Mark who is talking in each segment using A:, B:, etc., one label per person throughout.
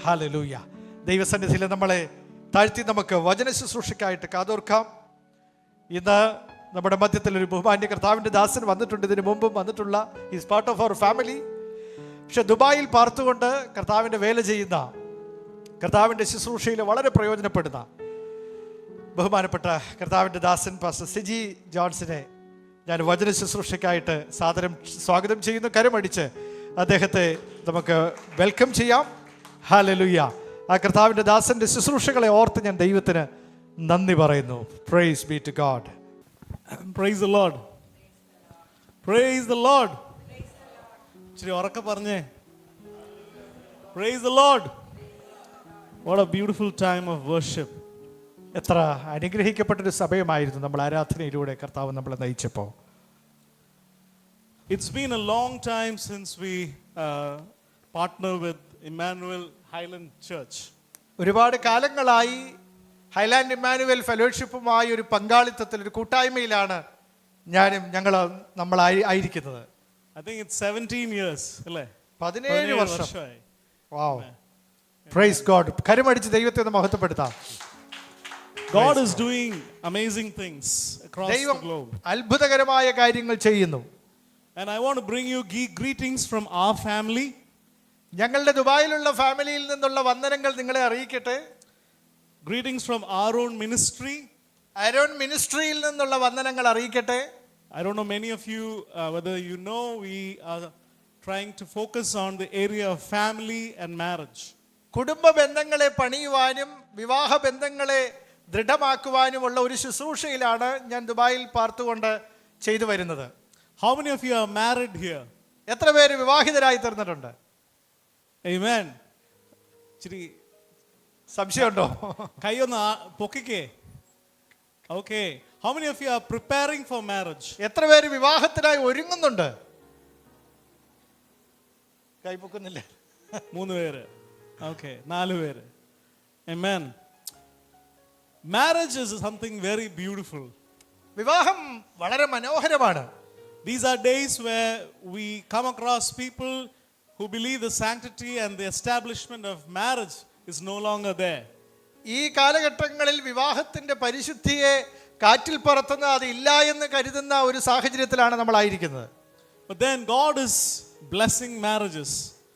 A: Hallelujah. ദൈവസന്നിധിയിൽ നമ്മളെ താഴ്ത്തി നമുക്ക് വചന ശുശ്രൂഷയ്ക്കായിട്ട് കാതോർക്കാം. ഇന്ന് നമ്മുടെ മധ്യത്തിൽ ഒരു ബഹുമാന്യ കർത്താവിൻ്റെ ദാസൻ വന്നിട്ടുണ്ട്. ഇതിനു മുമ്പും വന്നിട്ടുള്ള is part of our family. പക്ഷെ ദുബായിൽ പാർത്തുകൊണ്ട് കർത്താവിൻ്റെ വേല ചെയ്യുന്ന, കർത്താവിൻ്റെ ശുശ്രൂഷയിൽ വളരെ പ്രയോജനപ്പെടുന്ന ബഹുമാനപ്പെട്ട കർത്താവിൻ്റെ ദാസൻ പാസ്റ്റർ സിജി ജോൺസിനെ ഞാൻ വചന ശുശ്രൂഷയ്ക്കായിട്ട് സാദരം സ്വാഗതം ചെയ്യുന്നു. കരമടിച്ച് അദ്ദേഹത്തെ നമുക്ക് വെൽക്കം ചെയ്യാം. ഹല്ലേലൂയ. ആ കർത്താവിൻ്റെ ദാസൻ്റെ ശുശ്രൂഷകളെ ഓർത്ത് ഞാൻ ദൈവത്തിന് നന്ദി പറയുന്നു. Praise be to God.
B: Praise the Lord. Praise the Lord. ഇച്ചിരി ഉറക്കെ പറഞ്ഞേ. Praise the Lord. What a beautiful time of worship.
A: എത്ര അനുഗ്രഹിക്കപ്പെട്ടൊരു സമയമായിരുന്നു നമ്മൾ ആരാധനയിലൂടെ കർത്താവ് നമ്മളെ നയിച്ചപ്പോൾ.
B: It's been a long time since we partner with Emmanuel Highland Church.
A: ഒരുപാട് കാലങ്ങളായി ഹൈലാൻഡ് ഇമ്മാനുവൽ ഫെലോഷിപ്പുമായി ഒരു പങ്കാളിത്തത്തിൽ, ഒരു കൂട്ടായ്മയിലാണ് നമ്മൾ ആയിരിക്കുന്നത്.
B: I think it's 17 years, അല്ലേ?
A: 17 വർഷം. Wow. Praise God. കരമടിച്ച് ദൈവത്തെ ഒന്ന് മഹത്വപ്പെടുത്താം.
B: God is doing amazing things across the globe.
A: അത്ഭുതകരമായ കാര്യങ്ങൾ ചെയ്യുന്നു.
B: And I want to bring you greetings from our family.
A: ഞങ്ങളുടെ ദുബായിലുള്ള ഫാമിലിയിൽ നിന്നുള്ള വന്ദനങ്ങൾ നിങ്ങളെ അറിയിക്കട്ടെ.
B: Greetings from our own ministry.
A: Aaron മിനിസ്ട്രിയിൽ നിന്നുള്ള വന്ദനങ്ങൾ അറിയിക്കട്ടെ.
B: I don't know many of you whether you know we are trying to focus on the area of family and marriage.
A: കുടുംബ ബന്ധങ്ങളെ പണിയുവാനും വിവാഹ ബന്ധങ്ങളെ ദൃഢമാക്കുവാനുമുള്ള ഒരു ശുശ്രൂഷയിലാണ് ഞാൻ ദുബായിൽ പാർത്തുകൊണ്ട് ചെയ്തു വരുന്നത്.
B: How many of you are married here?
A: എത്ര പേര് വിവാഹിതരായി തീർന്നിട്ടുണ്ട്?
B: Amen. ഇച്ചിരി
A: സംശയമുണ്ടോ?
B: കൈയൊന്ന് പൊക്കിക്കേ. Okay. How many of you are preparing for marriage?
A: എത്ര പേര് വിവാഹത്തിനായി ഒരുങ്ങുന്നുണ്ട്? കൈ പൊക്കുന്നില്ല.
B: 3 പേര്. Okay. 4 പേര്. Amen. Marriage is something very beautiful.
A: വിവാഹം വളരെ മനോഹരമാണ്.
B: These are days where we come across people who believe the sanctity and the establishment of marriage is no longer there.
A: ഈ കാലഘട്ടങ്ങളിൽ വിവാഹത്തിന്റെ പരിശുദ്ധിയെ കാറ്റിൽ പറത്തുന്ന, അത് ഇല്ല എന്ന് കരുതുന്ന ഒരു സാഹചര്യത്തിലാണ് നമ്മളായിരിക്കുന്നത്.
B: But then God is blessing marriages.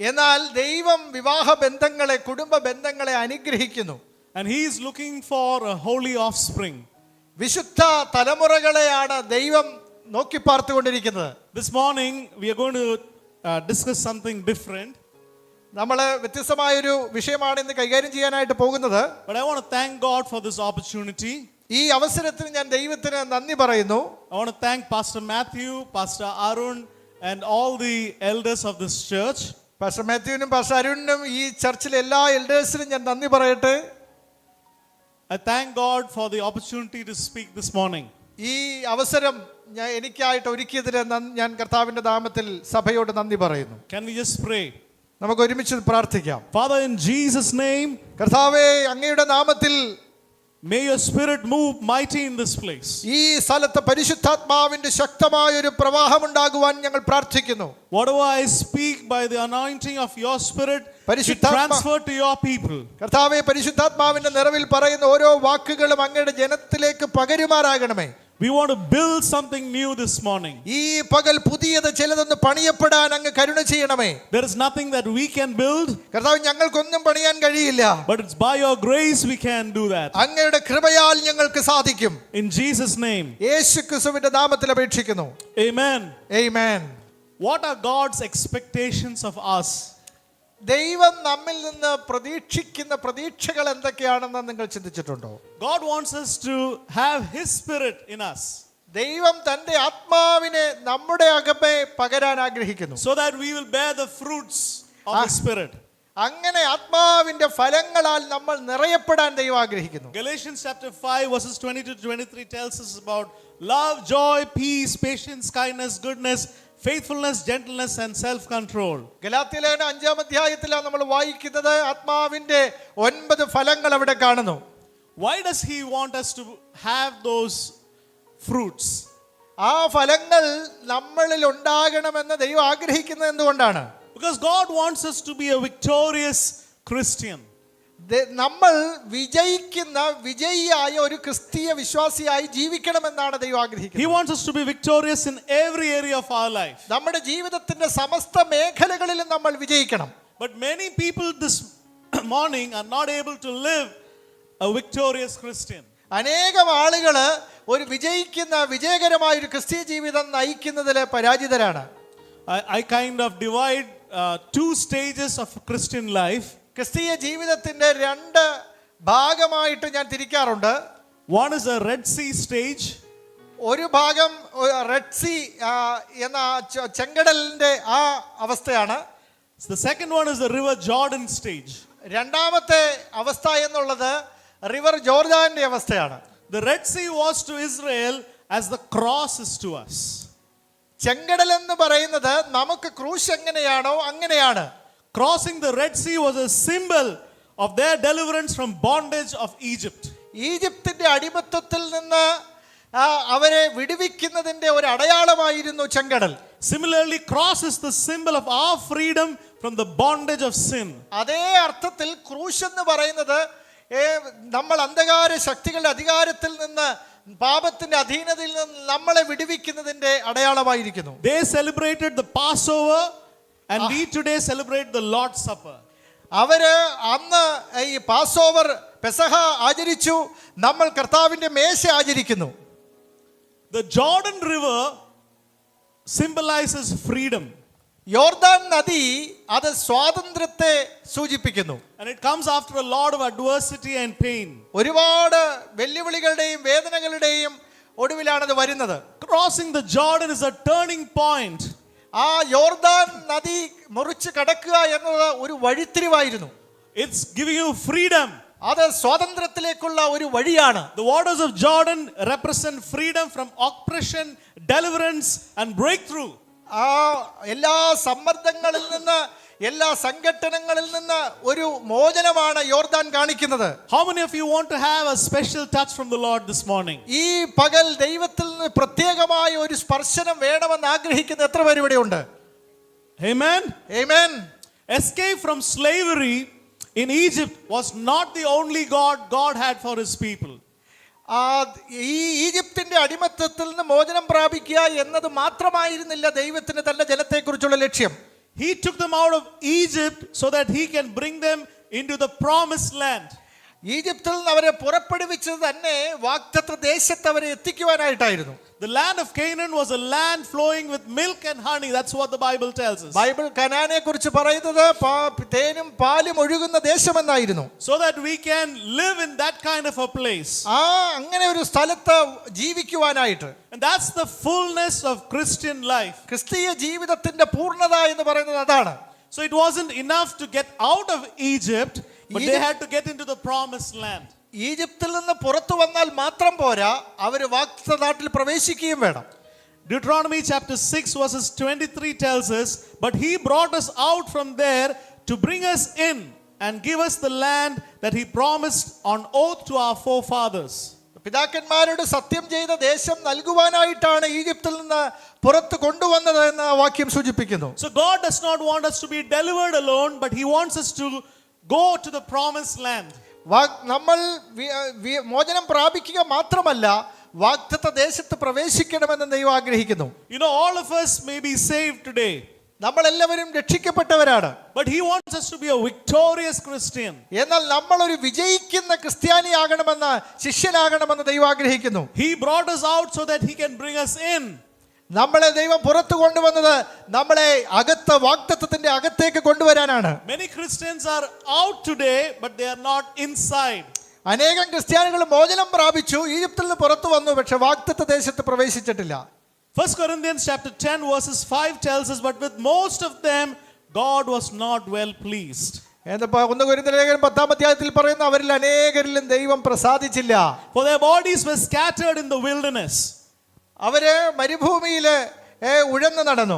A: എന്നാൽ ദൈവം വിവാഹ ബന്ധങ്ങളെ, കുടുംബ ബന്ധങ്ങളെ അനുഗ്രഹിക്കുന്നു.
B: And he is looking for a holy offspring.
A: വിശുദ്ധ തലമുറകളെയാണ് ദൈവം നോക്കി പാർത്തുകൊണ്ടിരിക്കുന്നത്.
B: This morning we are going to discuss something different.
A: നമ്മൾ വ്യത്യസ്തമായൊരു വിഷയമാണ് ഇന്ന് കൈകാര്യം ചെയ്യാനായിട്ട് പോകുന്നത്.
B: But I want to thank God for this opportunity.
A: ഈ അവസരത്തിന് ഞാൻ ദൈവത്തിന് നന്ദി പറയുന്നു.
B: I want to thank Pastor Matthew, Pastor Arun and all the elders of this church.
A: Pastor മാത്യുവിനും പാസ്റ്റർ അരുണിനും ഈ ചർച്ചിലെ എല്ലാ എൽഡേഴ്സിനും ഞാൻ നന്ദി പറയട്ടെ.
B: I thank God for the opportunity to speak this morning.
A: ഈ അവസരം എനിക്കായിട്ട് ഒരുക്കിയതിന് ഞാൻ കർത്താവിന്റെ നാമത്തിൽ സഭയോട് നന്ദി പറയുന്നു.
B: Can we just pray?
A: നമുക്ക് ഒരുമിച്ച് പ്രാർത്ഥിക്കാം.
B: Father, in Jesus' name,
A: കർത്താവേ, അങ്ങയുടെ നാമത്തിൽ
B: may your spirit move mighty in this place.
A: ഈ സ്ഥലത്ത് പരിശുദ്ധാത്മാവിന്റെ ശക്തമായ ഒരു പ്രവാഹം ഉണ്ടാകുവാൻ ഞങ്ങൾ പ്രാർത്ഥിക്കുന്നു.
B: Whatever I speak by the anointing of your spirit, it transfer to your people.
A: കർത്താവേ, പരിശുദ്ധാത്മാവിന്റെ നിറവിൽ പറയുന്ന ഓരോ വാക്കുകളും അങ്ങയുടെ ജനത്തിലേക്ക് പകരുമാറാകണമേ.
B: We want to build something new this morning.
A: ഈ പകൽ പുതിയത് ചിലതൊന്ന് പണിയപ്പെടാൻ അങ്ങ് കരുണ ചെയ്യണമേ.
B: There is nothing that we can build.
A: കർത്താവേ, ഞങ്ങൾക്കൊന്നും പണിയാൻ കഴിയില്ല.
B: But it's by your grace we can do that.
A: അങ്ങയുടെ കൃപയാൽ ഞങ്ങൾക്ക് സാധിക്കും.
B: In Jesus' name.
A: യേശുക്രിസ്തുവിന്റെ നാമത്തിൽ അപേക്ഷിക്കുന്നു.
B: Amen.
A: Amen.
B: What are God's expectations of us?
A: ദൈവം നമ്മിൽ നിന്ന് പ്രതീക്ഷിക്കുന്ന പ്രതീക്ഷകൾ എന്തൊക്കെയാണെന്ന് നിങ്ങൾ ചിന്തിച്ചിട്ടുണ്ടോ?
B: God wants us to have his spirit in us.
A: ദൈവം തന്റെ ആത്മാവിനെ നമ്മുടെ അകമേ പകരാൻ ആഗ്രഹിക്കുന്നു.
B: So that we will bear the fruits of the spirit.
A: അങ്ങനെ ആത്മാവിന്റെ ഫലങ്ങളാൽ നമ്മൾ നിറയപ്പെടാൻ ദൈവം ആഗ്രഹിക്കുന്നു.
B: Galatians chapter 5 verses 22 to 23 tells us about love, joy, peace, patience, kindness, goodness, faithfulness, gentleness and self control. ഗലാത്യലേഖനം
A: 5-ാം അധ്യായത്തിലാണ് നമ്മൾ വായിക്കുന്നത്. ആത്മാവിന്റെ 9 ഫലങ്ങൾ അവിടെ കാണുന്നു.
B: Why does he want us to have those fruits?
A: ആ ഫലങ്ങൾ നമ്മളിൽ ഉണ്ടാകണമെന്ന് ദൈവം ആഗ്രഹിക്കുന്നത് എന്തുകൊണ്ടാണ്?
B: Because God wants us to be a victorious Christian.
A: നമ്മൾ വിജയിക്കുന്ന വിജയിയായ ഒരു ക്രിസ്തീയ വിശ്വാസിയായി ജീവിക്കണമെന്നാണ് ദൈവം
B: He
A: ആഗ്രഹിക്കുന്നത്.
B: wants us to be victorious in every area of our life.
A: നമ്മുടെ ജീവിതത്തിന്റെ സമസ്ത മേഖലകളിലും നമ്മൾ വിജയിക്കണം.
B: But many people this morning are not able to live a victorious Christian.
A: അനേകം ആളുകൾ ഒരു വിജയിക്കുന്ന വിജയകരമായ ഒരു ക്രിസ്തീയ ജീവിതം നയിക്കുന്നതിൽ പരാജിതരാണ്.
B: I kind of divide two stages of Christian life.
A: ക്രിസ്തീയ ജീവിതത്തിന്റെ രണ്ട് ഭാഗമായിട്ട് ഞാൻ തിരിക്കാറുണ്ട്.
B: One is a Red Sea stage.
A: ഒരു ഭാഗം റെഡ് സീ എന്ന ചെങ്കടലിന്റെ ആ അവസ്ഥയാണ്.
B: The second one is the River Jordan stage.
A: രണ്ടാമത്തെ അവസ്ഥ എന്നുള്ളത് റിവർ ജോർദാന്റെ അവസ്ഥയാണ്.
B: The Red Sea was to Israel as the cross is to us.
A: ചെങ്കടൽ എന്ന് പറയുന്നത് നമുക്ക് ക്രൂശ് എങ്ങനെയാണോ അങ്ങനെയാണ്.
B: Crossing the Red Sea was a symbol of their deliverance from bondage of Egypt.
A: ഈജിപ്തിന്റെ അടിമത്തത്തിൽ നിന്ന് അവരെ വിടുവിക്കുന്നതിന്റെ ഒരു അടയാളമായിരുന്നു ചെങ്കടൽ.
B: Similarly, cross is the symbol of our freedom from the bondage of sin.
A: അതേ അർത്ഥത്തിൽ ക്രൂശ് എന്ന് പറയുന്നത് നമ്മൾ അന്ധകാര ശക്തികളുടെ അധികാരത്തിൽ നിന്ന് പാപത്തിന്റെ അധീനതയിൽ നിന്ന് നമ്മളെ വിടുവിക്കുന്നതിന്റെ അടയാളമായിരിക്കുന്നു.
B: They celebrated the Passover and we today celebrate the Lord's Supper.
A: അവര് അന്ന് ഈ പാസ്ഓവർ പെസഹ ആചരിച്ചു, നമ്മൾ കർത്താവിന്റെ മേശ ആചരിക്കുന്നു.
B: The Jordan River symbolizes freedom.
A: യോർദാൻ നദി അത് സ്വാതന്ത്ര്യത്തെ സൂചിപ്പിക്കുന്നു.
B: And it comes after a lot of adversity and pain.
A: ഒരുപാട് വെല്ലുവിളികളുടെയും വേദനകളുടെയും ഒടുവിലാണ് അത് വരുന്നത്.
B: Crossing the Jordan is a turning point.
A: ആ യോർദാൻ നദി മുറിച്ച് കടക്കുക എന്നത് ഒരു വഴിത്തിരിവായിരുന്നു.
B: It's giving you freedom.
A: അത് സ്വാതന്ത്ര്യത്തിലേക്കുള്ള ഒരു വഴിയാണ്.
B: The waters of Jordan represent freedom from oppression, deliverance and breakthrough.
A: ആ എല്ലാ സമ്മർദ്ദങ്ങളിൽ നിന്ന് എല്ലാ സംഘട്ടനങ്ങളിൽ നിന്ന് ഒരു മോചനമാണ് യോർദാൻ കാണിക്കുന്നത്.
B: How many of you want to have a special touch from the Lord this morning?
A: ഈ പകൽ ദൈവത്തിൽ നിന്ന് പ്രത്യേകമായ ഒരു സ്പർശനം വേണമെന്ന് ആഗ്രഹിക്കുന്ന എത്ര പേര് ഇവിടെ ഉണ്ട്?
B: Amen.
A: Amen.
B: Escape from slavery in Egypt was not the only God had for his people.
A: ഈ ഈജിപ്തിന്റെ അടിമത്തത്തിൽ നിന്ന് മോചനം പ്രാപിക്കുക എന്നത് മാത്രമായിരുന്നില്ല ദൈവത്തിന് തന്റെ ജനത്തെക്കുറിച്ചുള്ള ലക്ഷ്യം.
B: He took them out of Egypt so that he can bring them into the promised land.
A: ഈജിപ്തിൽ നിന്ന് അവരെ പുറപ്പെടുവിച്ചത് തന്നെ വാഗ്ദത്ത ദേശത്ത് അവരെ എത്തിക്കുവാനായിട്ടായിരുന്നു.
B: The land of Canaan was a land flowing with milk and honey. That's what the Bible tells us.
A: Bible കനാനെ കുറിച്ച് പറയുന്നത് തേനും പാലും ഒഴുകുന്ന ദേശമെന്നായിരുന്നു.
B: So that we can live in that kind of a place.
A: അങ്ങനെ ഒരു സ്ഥലത്ത് ജീവിക്കുവാനായിട്ട്.
B: And that's the fullness of Christian life.
A: ക്രിസ്തീയ ജീവിതത്തിന്റെ പൂർണ്ണത എന്ന് പറയുന്നത് അതാണ്.
B: So it wasn't enough to get out of Egypt, but they had to get into the promised land.
A: ഈജിപ്തിൽ നിന്ന് പുറത്തു വന്നാൽ മാത്രം പോരാ, അവർ വാഗ്ദത്ത നാട്ടിൽ പ്രവേശിക്കുകയും വേണം.
B: Deuteronomy chapter 6 verses 23 tells us, but he brought us out from there to bring us in and give us the land that he promised on oath to our forefathers.
A: പിതാക്കന്മാരോട് സത്യം ചെയ്ത ദേശം നൽകുവാനായിട്ടാണ് ഈജിപ്തിൽ നിന്ന് പുറത്തു കൊണ്ടുവന്നത് എന്ന വാക്യം സൂചിപ്പിക്കുന്നു.
B: So God does not want us to be delivered alone, but he wants us to go to the promised land.
A: നമ്മൾ മോചനം പ്രാപിക്കുക മാത്രമല്ല, വാഗ്ദത്ത ദേശത്ത് പ്രവേശിക്കണമെന്ന് ദൈവം ആഗ്രഹിക്കുന്നു.
B: You know, all of us may be saved today.
A: നമ്മൾ എല്ലാവരും രക്ഷിക്കപ്പെട്ടവരാണ്.
B: But he wants us to be a victorious Christian.
A: എന്നാൽ നമ്മൾ ഒരു വിജയിക്കുന്ന ക്രിസ്ത്യാനിയാകണമെന്ന്, ശിഷ്യനാകണമെന്ന് ദൈവം ആഗ്രഹിക്കുന്നു.
B: He brought us out so that he can bring us in.
A: നമ്മളെ ദൈവം പുറത്തു കൊണ്ടുവന്നത് നമ്മളെ അകത്ത് വാഗ്ദത്തത്തിന്റെ അകത്തേക്ക് കൊണ്ടുവരാനാണ്.
B: Many Christians are out today, but they are not inside.
A: അനേകം ക്രിസ്ത്യാനികൾ മോചനം പ്രാപിച്ചു, ഈജിപ്തിൽ നിന്ന് പുറത്തു വന്നു, പക്ഷെ വാഗ്ദത്ത ദേശത്ത് പ്രവേശിച്ചിട്ടില്ല.
B: 1 Corinthians chapter 10 verses 5 tells us, but with most of them God was not well pleased.
A: 1 കൊരിന്ത്യർ ലേഖനം 10-ാം അധ്യായത്തിൽ പറയുന്നു, അവരിൽ അനേകരിലും ദൈവം പ്രസാദിച്ചില്ല.
B: For their bodies were scattered in the wilderness.
A: അവര് മരുഭൂമിയില് ഉഴന്നു നടന്നു.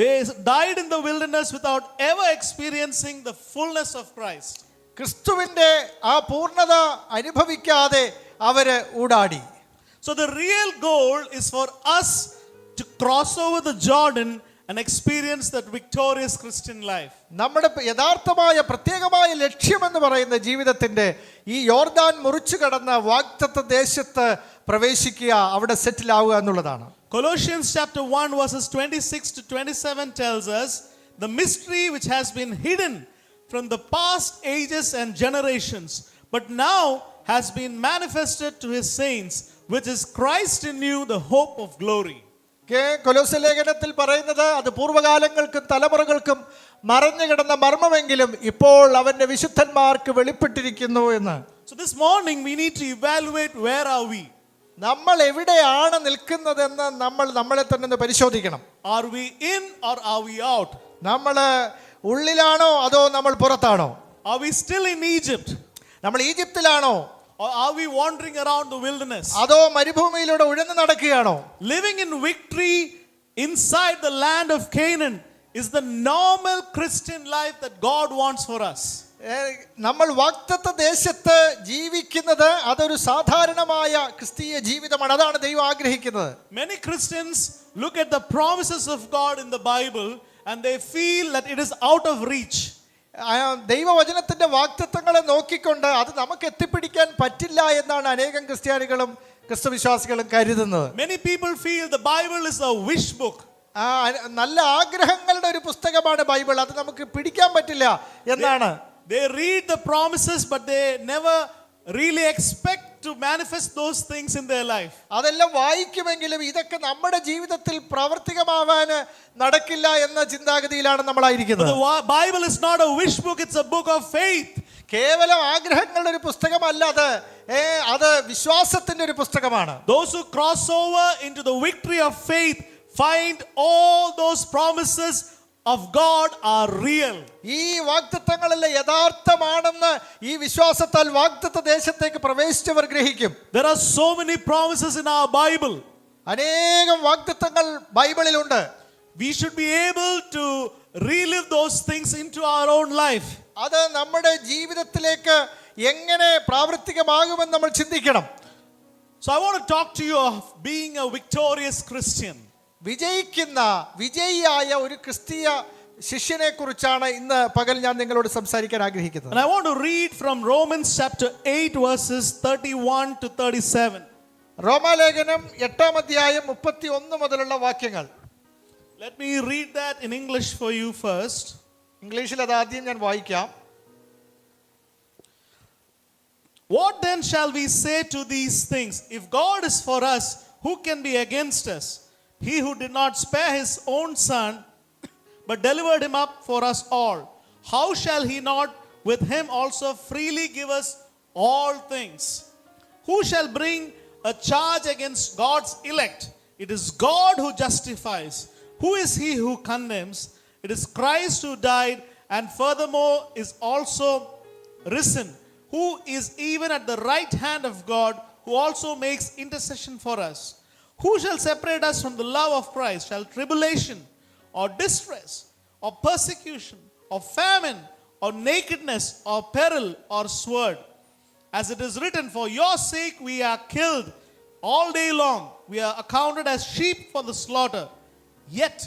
B: They died in the wilderness without ever experiencing the fullness of Christ.
A: ക്രിസ്തുവിന്റെ ആ പൂർണ്ണത അനുഭവിക്കാതെ അവര് ഊടാടി.
B: So the real goal is for us to cross over the Jordan and experience that victorious Christian life.
A: നമ്മുടെ യഥാർത്ഥമായ പ്രത്യേകമായ ലക്ഷ്യമെന്ന് പറയുന്ന ജീവിതത്തിന്റെ ഈ യോർദാൻ മുറിച്ചു കടന്ന വാഗ്ദത്ത ദേശത്ത് പ്രവേശിക്കുക, അവിടെ സെറ്റിൽ ആവുക എന്നുള്ളതാണ്.
B: Colossians chapter 1 verses 26 to 27 tells us the mystery which has been hidden from the past ages and generations, but now has been manifested to his saints, which is Christ in you, the hope of glory.
A: കൊലോസ്യ ലേഖനത്തിൽ പറയുന്നത് അത് പൂർവ്വകാലങ്ങൾക്കും തലമുറകൾക്കും മറഞ്ഞു കിടന്ന മർമ്മമെങ്കിലും ഇപ്പോൾ അവന്റെ വിശുദ്ധന്മാർക്ക് വെളിപ്പെട്ടിരിക്കുന്നു എന്ന്.
B: So this morning we need to evaluate where are we?
A: നമ്മൾ എവിടെയാണ് നിൽക്കുന്നതെന്ന് നമ്മൾ നമ്മളെ തന്നെ ഒന്ന് പരിശോധിക്കണം.
B: Are we in or are we out?
A: നമ്മൾ ഉള്ളിലാണോ അതോ നമ്മൾ പുറത്താണോ?
B: Are we still in Egypt?
A: നമ്മൾ ഈജിപ്തിലാണോ
B: Or are we wandering around the wilderness?
A: അതോ മരുഭൂമിയിലൂടെ ഉഴന്നു നടക്കുകയാണോ?
B: Living in victory inside the land of Canaan is the normal Christian life that God wants for us.
A: നമ്മൾ വാഗ്ദത്ത ദേശത്ത് ജീവിക്കുന്നത് അതൊരു സാധാരണമായ ക്രിസ്തീയ ജീവിതമാണ്. അതാണ് ദൈവം ആഗ്രഹിക്കുന്നത്.
B: Many Christians look at the promises of God in the Bible and they feel that it is out of reach.
A: ദൈവവചനത്തിന്റെ വാഗ്ദത്തങ്ങളെ നോക്കിക്കൊണ്ട് അത് നമുക്ക് എത്തിപ്പിടിക്കാൻ പറ്റില്ല എന്നാണ് അനേകം ക്രിസ്ത്യാനികളും ക്രിസ്തുവിശ്വാസികളും കരുതുന്നത്.
B: Many people feel the Bible is a wish book.
A: നല്ല ആഗ്രഹങ്ങളുടെ ഒരു പുസ്തകമാണ് ബൈബിൾ, അത് നമുക്ക് പിടിക്കാൻ പറ്റില്ല എന്നാണ്.
B: They read the promises but they never really expect to manifest those things in their life.
A: അതെല്ലാം വായിക്കുമെങ്കിലും ഇതൊക്കെ നമ്മുടെ ജീവിതത്തിൽ പ്രാവർത്തികമാവാൻ നടക്കില്ല എന്ന ചിന്താഗതിയിലാണ് നമ്മളായിരിക്കുന്നത്.
B: The Bible is not a wish book, it's a book of faith.
A: കേവലം ആഗ്രഹങ്ങളുടെ ഒരു പുസ്തകമല്ല അത്, അത് വിശ്വാസത്തിന്റെ ഒരു പുസ്തകമാണ്.
B: Those who cross over into the victory of faith find all those promises of God are real.
A: ഈ വാഗ്ദത്തങ്ങളെല്ലാം യഥാർത്ഥമാണെന്ന് ഈ വിശ്വാസത്താൽ വാഗ്ദത്ത ദേശത്തേക്ക് പ്രവേശിച്ചവർ ഗ്രഹിക്കും.
B: There are so many promises in our Bible.
A: അനേകം വാഗ്ദത്തങ്ങൾ ബൈബിളിലുണ്ട്.
B: We should be able to relive those things into our own life.
A: അത് നമ്മുടെ ജീവിതത്തിലേക്ക് എങ്ങനെ പ്രാവർത്തികമാകുമെന്ന് നമ്മൾ ചിന്തിക്കണം.
B: So I want to talk to you of being a victorious Christian.
A: വിജയിക്കുന്ന വിജയിയായ ഒരു ക്രിസ്തീയ ശിഷ്യനെ കുറിച്ചാണ് ഇന്ന് പകൽ ഞാൻ നിങ്ങളോട് സംസാരിക്കാൻ ആഗ്രഹിക്കുന്നത്.
B: And I want to read from Romans chapter 8 verses 31 to 37.
A: റോമാലേഖനം 8-ാം അധ്യായം 31 മുതലുള്ള വാക്യങ്ങൾ.
B: Let me read that in English for you first.
A: ഇംഗ്ലീഷിൽ അത് ആദ്യം ഞാൻ വായിക്കാം.
B: What then shall we say to these things? If God is for us, who can be against us? He who did not spare his own son, but delivered him up for us all, how shall he not with him also freely give us all things? Who shall bring a charge against God's elect? It is God who justifies. Who is he who condemns? It is Christ who died and furthermore is also risen, who is even at the right hand of God, who also makes intercession for us. Who shall separate us from the love of Christ? Shall tribulation or distress or persecution or famine or nakedness or peril or sword? As it is written, for your sake we are killed all day long. We are accounted as sheep for the slaughter. Yet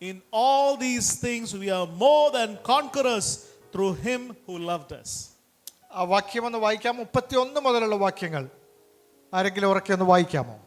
B: in all these things we are more than conquerors through him who loved us.
A: ആ വാക്യം ഒന്ന് വായിക്കാം. 31 മുതലുള്ള വാക്യങ്ങൾ ആരെങ്കിലും ഉറക്കെ ഒന്ന് വായിക്കാമോ?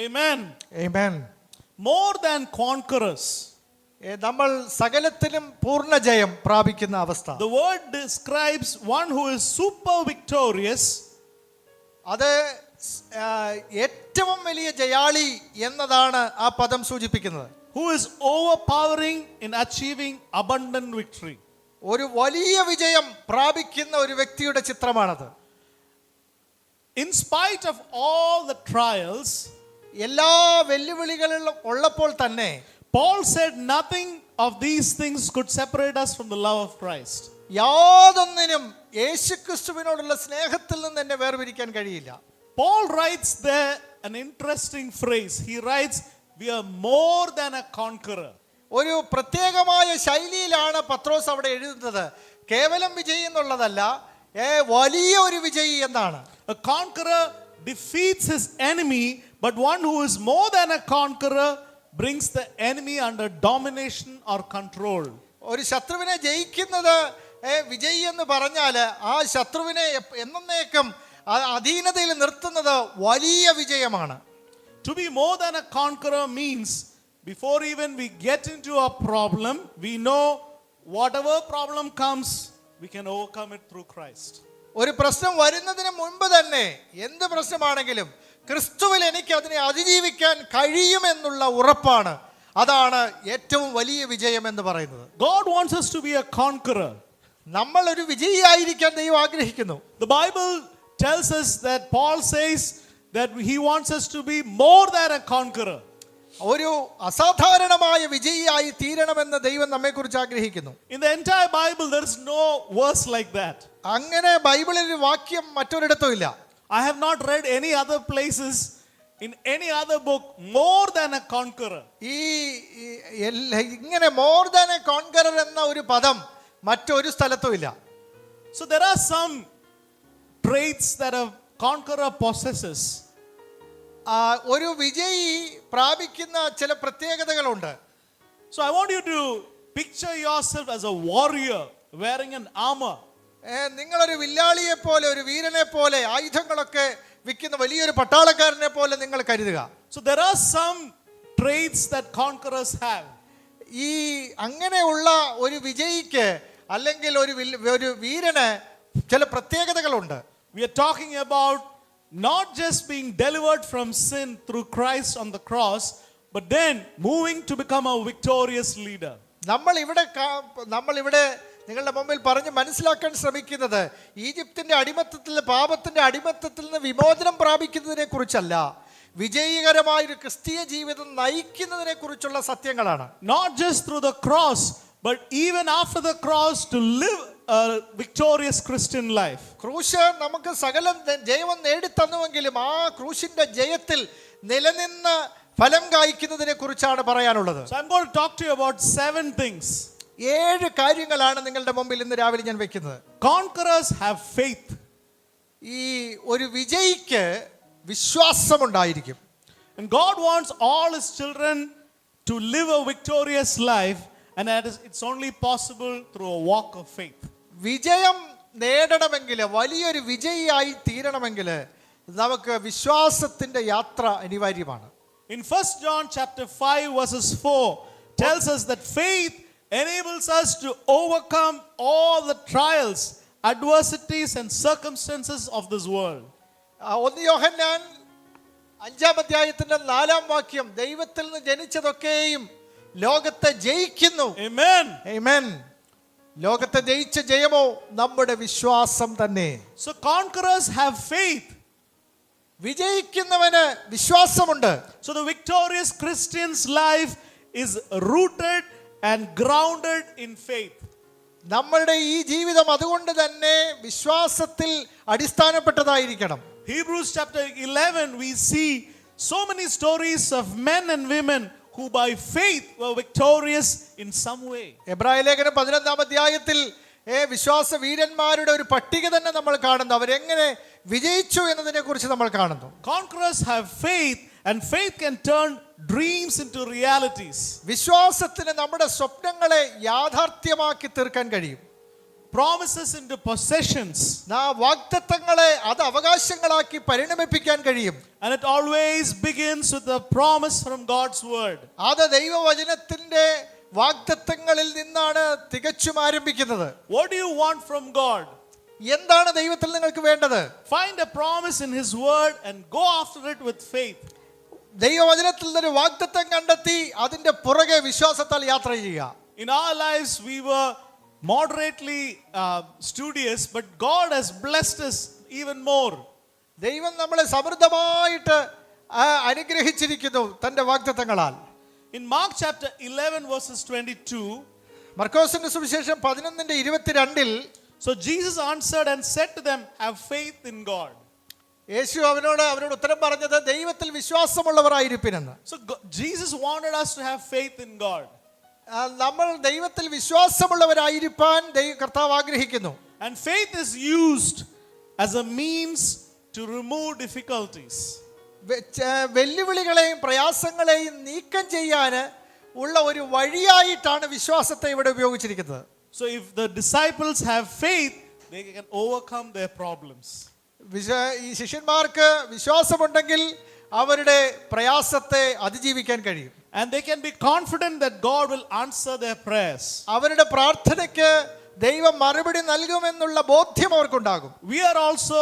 B: Amen.
A: Amen.
B: More than conquerors.
A: നമ്മൾ സകലത്തിലും പൂർണ്ണ ജയം പ്രാപിക്കുന്ന അവസ്ഥ.
B: The word describes one who is super victorious.
A: അത് ഏറ്റവും വലിയ ജയാളി എന്നതാണ് ആ പദം സൂചിപ്പിക്കുന്നത്.
B: who is overpowering in achieving abundant victory.
A: ഒരു വലിയ വിജയം പ്രാപിക്കുന്ന ഒരു വ്യക്തിയുടെ ചിത്രമാണത്.
B: In spite of all the trials,
A: എല്ലാ വെല്ലുവിളികളിലും ഉള്ളപ്പോൾ തന്നെ
B: Paul said nothing of these things could separate us from the love of Christ.
A: യാതൊന്നിനും യേശുക്രിസ്തുവിനോടുള്ള സ്നേഹത്തിൽ നിന്ന് എന്നെ വേർപിരിക്കാൻ കഴിയില്ല.
B: Paul writes there an interesting phrase. He writes, we are more than a conqueror.
A: ഒരു പ്രത്യേകമായ ശൈലിയിലാണ് പത്രോസ് അവിടെ എഴുതുന്നത്. കേവലം വിജയി എന്നുള്ളതല്ല, വലിയ ഒരു വിജയി എന്നാണ്.
B: A conqueror defeats his enemy, but one who is more than a conqueror brings the enemy under domination or control.
A: ഒരു ശത്രുവിനെ ജയിക്കുന്നത് വിജയി എന്ന് പറഞ്ഞാൽ ആ ശത്രുവിനെ എന്നേക്കും അധീനതയിൽ നിർത്തുന്നത് വലിയ വിജയമാണ്.
B: To be more than a conqueror means before even we get into a problem, we know whatever problem comes, we can overcome it through Christ.
A: ഒരു പ്രശ്നം വരുന്നതിന് മുൻപ് തന്നെ എന്ത് പ്രശ്നമാണെങ്കിലും ക്രിസ്തുവിൽ എനിക്ക് അതിനെ അതിജീവിക്കാൻ കഴിയുമെന്നുള്ള ഉറപ്പാണ്. അതാണ് ഏറ്റവും വലിയ വിജയം എന്ന് പറയുന്നത്.
B: God wants us to be a conqueror.
A: നമ്മൾ ഒരു വിജയിയായിരിക്കാൻ ദൈവം ആഗ്രഹിക്കുന്നു.
B: The Bible tells us that Paul says that he wants us to be more than a conqueror.
A: ഒരു അസാധാരണമായ വിജയിയായി തീരണമെന്ന് ദൈവം നമ്മെക്കുറിച്ച് ആഗ്രഹിക്കുന്നു.
B: In the entire Bible there is no verse like that.
A: അങ്ങനെ ബൈബിളിൽ ഒരു വാക്യം മറ്റൊരിടത്തും ഇല്ല.
B: I have not read any other places in any other book more than a conqueror.
A: ഇങ്ങനെ more than a conqueror എന്ന ഒരു പദം മറ്റൊരു സ്ഥലത്തും ഇല്ല.
B: So there are some traits that a conqueror possesses.
A: ഒരു വിജയി പ്രാപിക്കുന്ന ചില പ്രത്യേകതകളുണ്ട്.
B: So I want you to picture yourself as a warrior wearing an armor.
A: നിങ്ങളൊരു വില്ലാളിയെ പോലെ, ഒരു വീരനെ പോലെ, ആയുധങ്ങളൊക്കെ വിൽക്കുന്ന വലിയൊരു പട്ടാളക്കാരനെ പോലെ നിങ്ങൾ കരുതുക.
B: So there are some traits that conquerors have.
A: ഈ അങ്ങനെയുള്ള ഒരു വിജയിക്ക് അല്ലെങ്കിൽ ഒരു വീരന് ചില പ്രത്യേകതകളുണ്ട്.
B: We are talking about not just being delivered from sin through Christ on the cross, but then moving to become a victorious leader. നമ്മൾ ഇവിടെ നിങ്ങളുടെ മുമ്പിൽ പറഞ്ഞ് മനസ്സിലാക്കാൻ ശ്രമിക്കുന്നത് ഈജിപ്തിന്റെ അടിമത്തത്തിൽ, പാപത്തിന്റെ അടിമത്തത്തിൽ നിന്ന് വിമോചനം പ്രാപിക്കുന്നതിനെ കുറിച്ചല്ല, വിജയകരമായ ഒരു ക്രിസ്തീയ ജീവിതം നയിക്കുന്നതിനെ കുറിച്ചുള്ള സത്യങ്ങളാണ്. Not just through the cross, but even after the cross to live a victorious Christian life.
A: ക്രൂശ് നമുക്ക് സകലം ജയം നേടിത്തന്നുവെങ്കിലും ആ ക്രൂശിന്റെ ജയത്തിൽ നിലനിന്ന് ഫലം കായ്ക്കുന്നതിനെ കുറിച്ചാണ് പറയാനുള്ളത്.
B: So I'm going to talk to you about 7 things.
A: 7 കാര്യങ്ങളാണ് നിങ്ങളുടെ മുമ്പിൽ ഇന്ന് രാവിലെ ഞാൻ വെക്കുന്നത്.
B: Conquerors have faith.
A: ഈ ഒരു വിജയിക്ക് വിശ്വാസമുണ്ടായിരിക്കും.
B: And God wants all his children to live a victorious life, and it's only possible through a walk of faith.
A: വിജയം നേടണമെങ്കിൽ, വലിയൊരു വിജയിയായി തീരണമെങ്കിൽ നമുക്ക് വിശ്വാസത്തിന്റെ യാത്ര അനിവാര്യമാണ്.
B: In 1 John chapter 5 verses 4 tells us that faith enables us to overcome all the trials, adversities and circumstances of this world.
A: 1 യോഹന്നാൻ 5-ാം അധ്യായത്തിന്റെ 4-ാം വാക്യം, ദൈവത്തിൽ നിന്ന് ജനിച്ചതൊക്കെയും ലോകത്തെ ജയിക്കുന്നു.
B: Amen.
A: Amen. ലോകത്തെ ജയിച്ച ജയമോ നമ്മുടെ വിശ്വാസം തന്നെ.
B: So conquerors have faith.
A: വിജയിക്കുന്നവന് വിശ്വാസമുണ്ട്.
B: So the victorious Christian's life is rooted and grounded in faith.
A: നമ്മളുടെ ഈ ജീവിതം അതുകൊണ്ട് തന്നെ വിശ്വാസത്തിൽ അടിസ്ഥാനപ്പെട്ടതായിരിക്കണം.
B: Hebrews chapter 11 we see so many stories of men and women who by faith were victorious in some way. എബ്രായ ലേഖനം 11-ാം അധ്യായത്തിൽ വിശ്വാസ വീരന്മാരുടെ ഒരു പട്ടിക തന്നെ നമ്മൾ കാണുന്നു. അവരെങ്ങനെ വിജയിച്ചു എന്നതിനെ കുറിച്ച് നമ്മൾ കാണുന്നു. Conquerors have faith, and faith can turn dreams into realities. വിശ്വാസത്തിന് നമ്മുടെ സ്വപ്നങ്ങളെ യാഥാർത്ഥ്യമാക്കി തീർക്കാൻ കഴിയും. Promises into possessions. വാഗ്ദത്തങ്ങളെ അത് അവകാശങ്ങളാക്കി പരിണമിപ്പിക്കാൻ കഴിയും. And it always begins with a promise from God's word. അത് ദൈവവചനത്തിന്റെ വാഗ്ദത്തങ്ങളിൽ നിന്നാണ് തികച്ചും ആരംഭിക്കുന്നത്. What do you want from God?
A: എന്താണ് ദൈവത്തിൽ നിങ്ങൾക്ക് വേണ്ടത്?
B: Find a promise in His Word and go after it with faith.
A: ദൈവവചനത്തിൽ നിന്നൊരു വാഗ്ദത്തം കണ്ടെത്തി അതിന്റെ പുറകെ വിശ്വാസത്താൽ യാത്ര ചെയ്യുക.
B: In our lives, we were moderately studious, but God has blessed us even more.
A: ദൈവം നമ്മളെ സമൃദ്ധമായിട്ട് അനുഗ്രഹിച്ചിരിക്കുന്നു തന്റെ വാഗ്ദത്തങ്ങളാൽ.
B: In Mark chapter 11 verses 22,
A: മർക്കോസിന്റെ സുവിശേഷം 11:22
B: so Jesus answered and said to them, have faith in God.
A: യേശു അവരോട് ഉത്തരം പറഞ്ഞത് ദൈവത്തിൽ വിശ്വാസമുള്ളവരായിരിപ്പിനെന്ന്.
B: So Jesus wanted us to have faith in God.
A: നമ്മൾ ദൈവത്തിൽ വിശ്വാസമുള്ളവരായിരിക്കാൻ കർത്താവ് ആഗ്രഹിക്കുന്നു.
B: And faith is used as a means to remove difficulties.
A: വെല്ലുവിളികളെയും പ്രയാസങ്ങളെയും നീക്കം ചെയ്യാൻ ഉള്ള ഒരു വഴിയായിട്ടാണ് വിശ്വാസത്തെ ഇവിടെ ഉപയോഗിച്ചിരിക്കുന്നത്.
B: So if the disciples have faith, they can overcome their problems.
A: ഈ ശിഷ്യന്മാർക്ക് വിശ്വാസമുണ്ടെങ്കിൽ അവരുടെ പ്രയാസത്തെ അതിജീവിക്കാൻ കഴിയും.
B: And they can be confident that God will answer their prayers.
A: അവരുടെ പ്രാർത്ഥനയ്ക്ക് ദൈവം മറുപടി നൽകുമെന്നുള്ള ബോധ്യം അവർക്കുണ്ടാകും.
B: We are also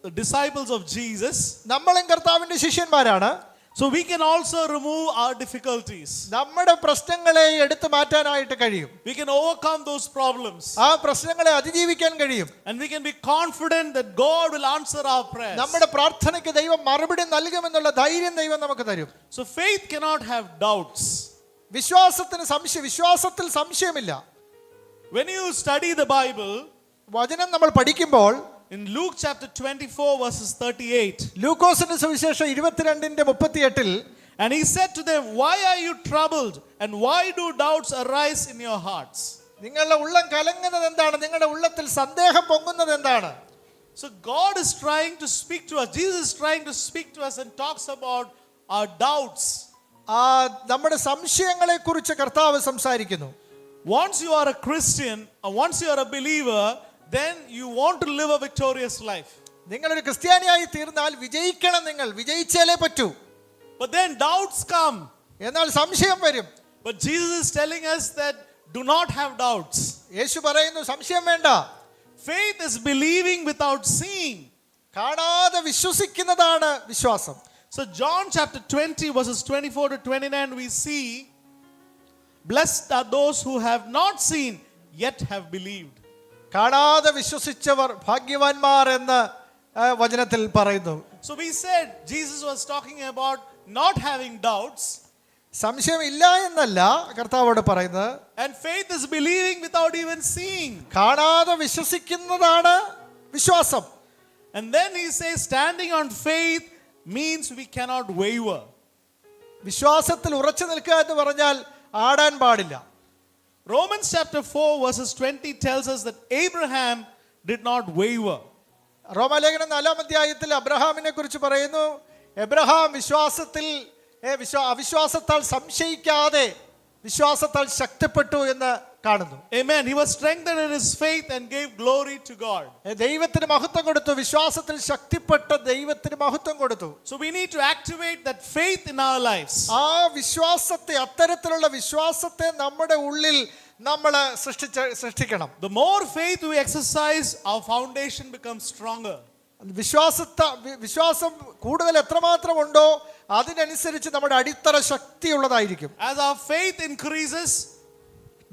B: the disciples of Jesus.
A: നമ്മളും കർത്താവിന്റെ ശിഷ്യന്മാരാണ്.
B: So we can also remove our difficulties.
A: നമ്മുടെ പ്രശ്നങ്ങളെ എടുത്തു മാറ്റാനായിട്ട് കഴിയും.
B: We can overcome those problems.
A: ആ പ്രശ്നങ്ങളെ അതിജീവിക്കാൻ കഴിയും.
B: And we can be confident that God will answer our prayers.
A: നമ്മുടെ പ്രാർത്ഥനയ്ക്ക് ദൈവം മറുപടി നൽകുമെന്നുള്ള ധൈര്യം ദൈവം നമുക്ക് തരും.
B: So faith cannot have doubts.
A: വിശ്വാസത്തിൽ സംശയമില്ല.
B: When you study the Bible,
A: വചനം നമ്മൾ പഠിക്കുമ്പോൾ
B: in Luke chapter 24 verses 38,
A: ലൂക്കോസിന്റെ സുവിശേഷം 22:38
B: and he said to them, why are you troubled and why do doubts arise in your hearts?
A: നിങ്ങളുടെ ഉള്ളം കലങ്ങുന്നത് എന്താണ്? നിങ്ങളുടെ ഉള്ളത്തിൽ സന്ദേഹം പൊങ്ങുന്നത് എന്താണ്?
B: So God is trying to speak to us. Jesus is trying to speak to us and talks about our doubts.
A: നമ്മുടെ സംശയങ്ങളെ കുറിച്ച് കർത്താവ് സംസാരിക്കുന്നു.
B: Once you are a Christian or once you are a believer, then you want to live a victorious life.
A: നിങ്ങളൊരു ക്രിസ്ത്യാനിയായി തീർന്നാൽ വിജയിക്കണം, നിങ്ങൾ വിജയിച്ചാലേ പറ്റൂ.
B: But then doubts come.
A: എന്നാൽ സംശയം വരും.
B: But Jesus is telling us that do not have doubts.
A: യേശു പറയുന്നു സംശയം വേണ്ട.
B: Faith is believing without seeing.
A: കാണാതെ വിശ്വസിക്കുന്നതാണ് വിശ്വാസം.
B: So John chapter 20 verses 24 to 29 we see, blessed are those who have not seen yet have believed.
A: കാണാതെ വിശ്വസിച്ചവർ ഭാഗ്യവാന്മാർ എന്ന് വചനത്തിൽ പറയുന്നു.
B: So we said Jesus was talking about not having doubts.
A: സംശയം ഇല്ല എന്നല്ല കർത്താവോട് പറയുന്നത്.
B: And faith is believing without even seeing.
A: കാണാതെ വിശ്വസിക്കുന്നതാണ് വിശ്വാസം.
B: And then he says standing on faith means we cannot waver.
A: വിശ്വാസത്തിൽ ഉറച്ചു നിൽക്കുക എന്ന് പറഞ്ഞാൽ ആടാൻ പാടില്ല.
B: Romans chapter 4 verses 20 tells us that Abraham did not waver.
A: റോമാലേഖനം 4-ാം അധ്യായത്തിൽ അബ്രഹാമിനെ കുറിച്ച് പറയുന്നു, എബ്രഹാം അവിശ്വാസത്താൽ സംശയിക്കാതെ വിശ്വാസത്താൽ ശക്തിപ്പെട്ടു എന്ന് കാണുന്നു.
B: Amen. He was strengthened in his faith and gave glory to God.
A: ദൈവത്തിന് മഹത്വം കൊടുത്തു. വിശ്വാസത്തിൽ ശക്തിപ്പെട്ട ദൈവത്തിന് മഹത്വം കൊടുത്തു.
B: So we need to activate that faith in our lives.
A: ആ വിശ്വാസത്തെ, അത്തരത്തിലുള്ള വിശ്വാസത്തെ നമ്മുടെ ഉള്ളിൽ നമ്മൾ സൃഷ്ടിക്കണം.
B: The more faith we exercise, our foundation becomes stronger.
A: വിശ്വാസം കൂടുതൽ എത്രമാത്രം ഉണ്ടോ അതിനനുസരിച്ച് നമ്മുടെ അടിത്തറ ശക്തിയുള്ളതായിരിക്കും.
B: As our faith increases,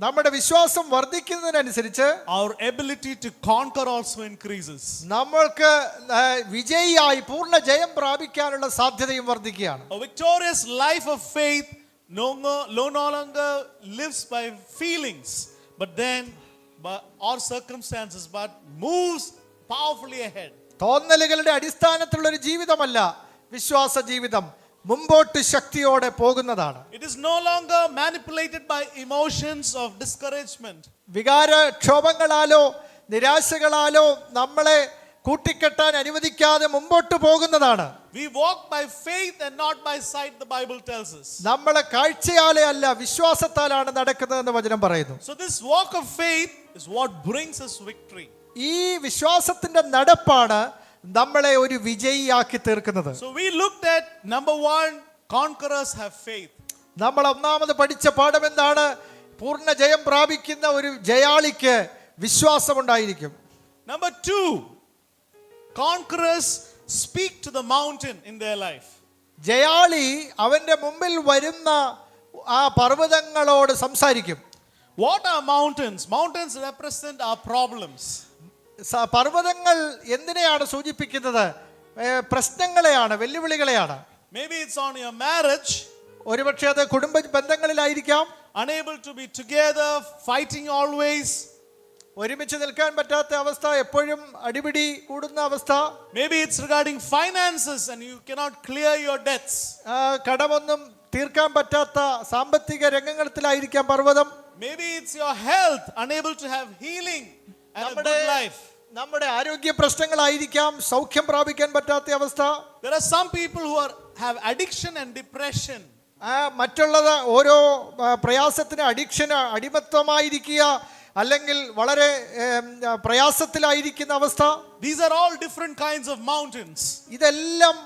A: നമ്മുടെ വിശ്വാസം വർദ്ധിക്കുന്നതിനനുസരിച്ച്
B: our ability to conquer also increases.
A: നമ്മൾക്ക് വിജയിയായി പൂർണ്ണ ജയം പ്രാപിക്കാനുള്ള സാധ്യതയും വർദ്ധിക്കുകയാണ്.
B: A victorious life of faith no longer lives by feelings, but then or circumstances, but moves powerfully ahead.
A: തോന്നലുകളുടെ അടിസ്ഥാനത്തിലുള്ള ഒരു ജീവിതമല്ല വിശ്വാസ ജീവിതം, മുമ്പോട്ട് ശക്തിയോടെ പോകുന്നതാണ്.
B: It is no longer manipulated by emotions of discouragement.
A: വികാരക്ഷോഭങ്ങളാലോ നിരാശകളാലോ നമ്മളെ കൂട്ടിക്കെട്ടാൻ അനുവദിക്കാതെ മുമ്പോട്ട് പോകുന്നതാണ്.
B: We walk by faith and not by sight, the Bible tells us.
A: നമ്മളെ കാഴ്ചയാലെ അല്ല വിശ്വാസത്താലാണ് നടക്കുന്നതെന്ന് വചനം പറയുന്നു.
B: So this walk of faith is what brings us victory.
A: ഈ വിശ്വാസത്തിന്റെ നടപ്പാണ് നമ്മളെ ഒരു വിജയിയാക്കി തീർക്കുന്നത്.
B: So we looked at number 1, conquerors have faith.
A: നമ്മൾ ഒന്നാമത് പഠിച്ച പാഠം എന്താണ്? പൂർണ്ണ ജയം പ്രാപിക്കുന്ന ഒരു ജയാളിക്ക് വിശ്വാസമുണ്ടായിരിക്കും.
B: Number 2, conquerors speak to the mountain in their life.
A: ജയാളി അവന്റെ മുമ്പിൽ വരുന്ന ആ പർവ്വതങ്ങളോട് സംസാരിക്കും.
B: What are mountains? Mountains represent our problems.
A: പർവ്വതങ്ങൾ എന്തിനെയാണ് സൂചിപ്പിക്കുന്നത്? പ്രശ്നങ്ങളെയാണ്, വെല്ലുവിളികളെയാണ്.
B: Maybe it's on your marriage.
A: ഒരുപക്ഷെ അത് കുടുംബ ബന്ധങ്ങളിലായിരിക്കാം.
B: Unable to be together, fighting always.
A: ഒരുമിച്ച് നിൽക്കാൻ പറ്റാത്ത അവസ്ഥ, എപ്പോഴും അടിപിടി കൂടുന്ന അവസ്ഥ.
B: Maybe it's regarding finances and you cannot clear your debts.
A: കടമൊന്നും തീർക്കാൻ പറ്റാത്ത സാമ്പത്തിക രംഗങ്ങളിലായിരിക്കാം പർവ്വതം.
B: Maybe it's your health, unable to have healing and a good life.
A: നമ്മുടെ ആരോഗ്യ പ്രശ്നങ്ങളായിരിക്കാം, സൗഖ്യം പ്രാപിക്കാൻ പറ്റാത്ത അവസ്ഥ.
B: There are some people who have addiction and depression.
A: മറ്റുള്ളത് ഓരോ പ്രയാസത്തിന് അഡിക്ഷന് അടിമത്വമായിരിക്കുക, അല്ലെങ്കിൽ വളരെ പ്രയാസത്തിലായിരിക്കുന്ന അവസ്ഥ.
B: These are all different kinds of mountains.
A: ഇതെല്ലാം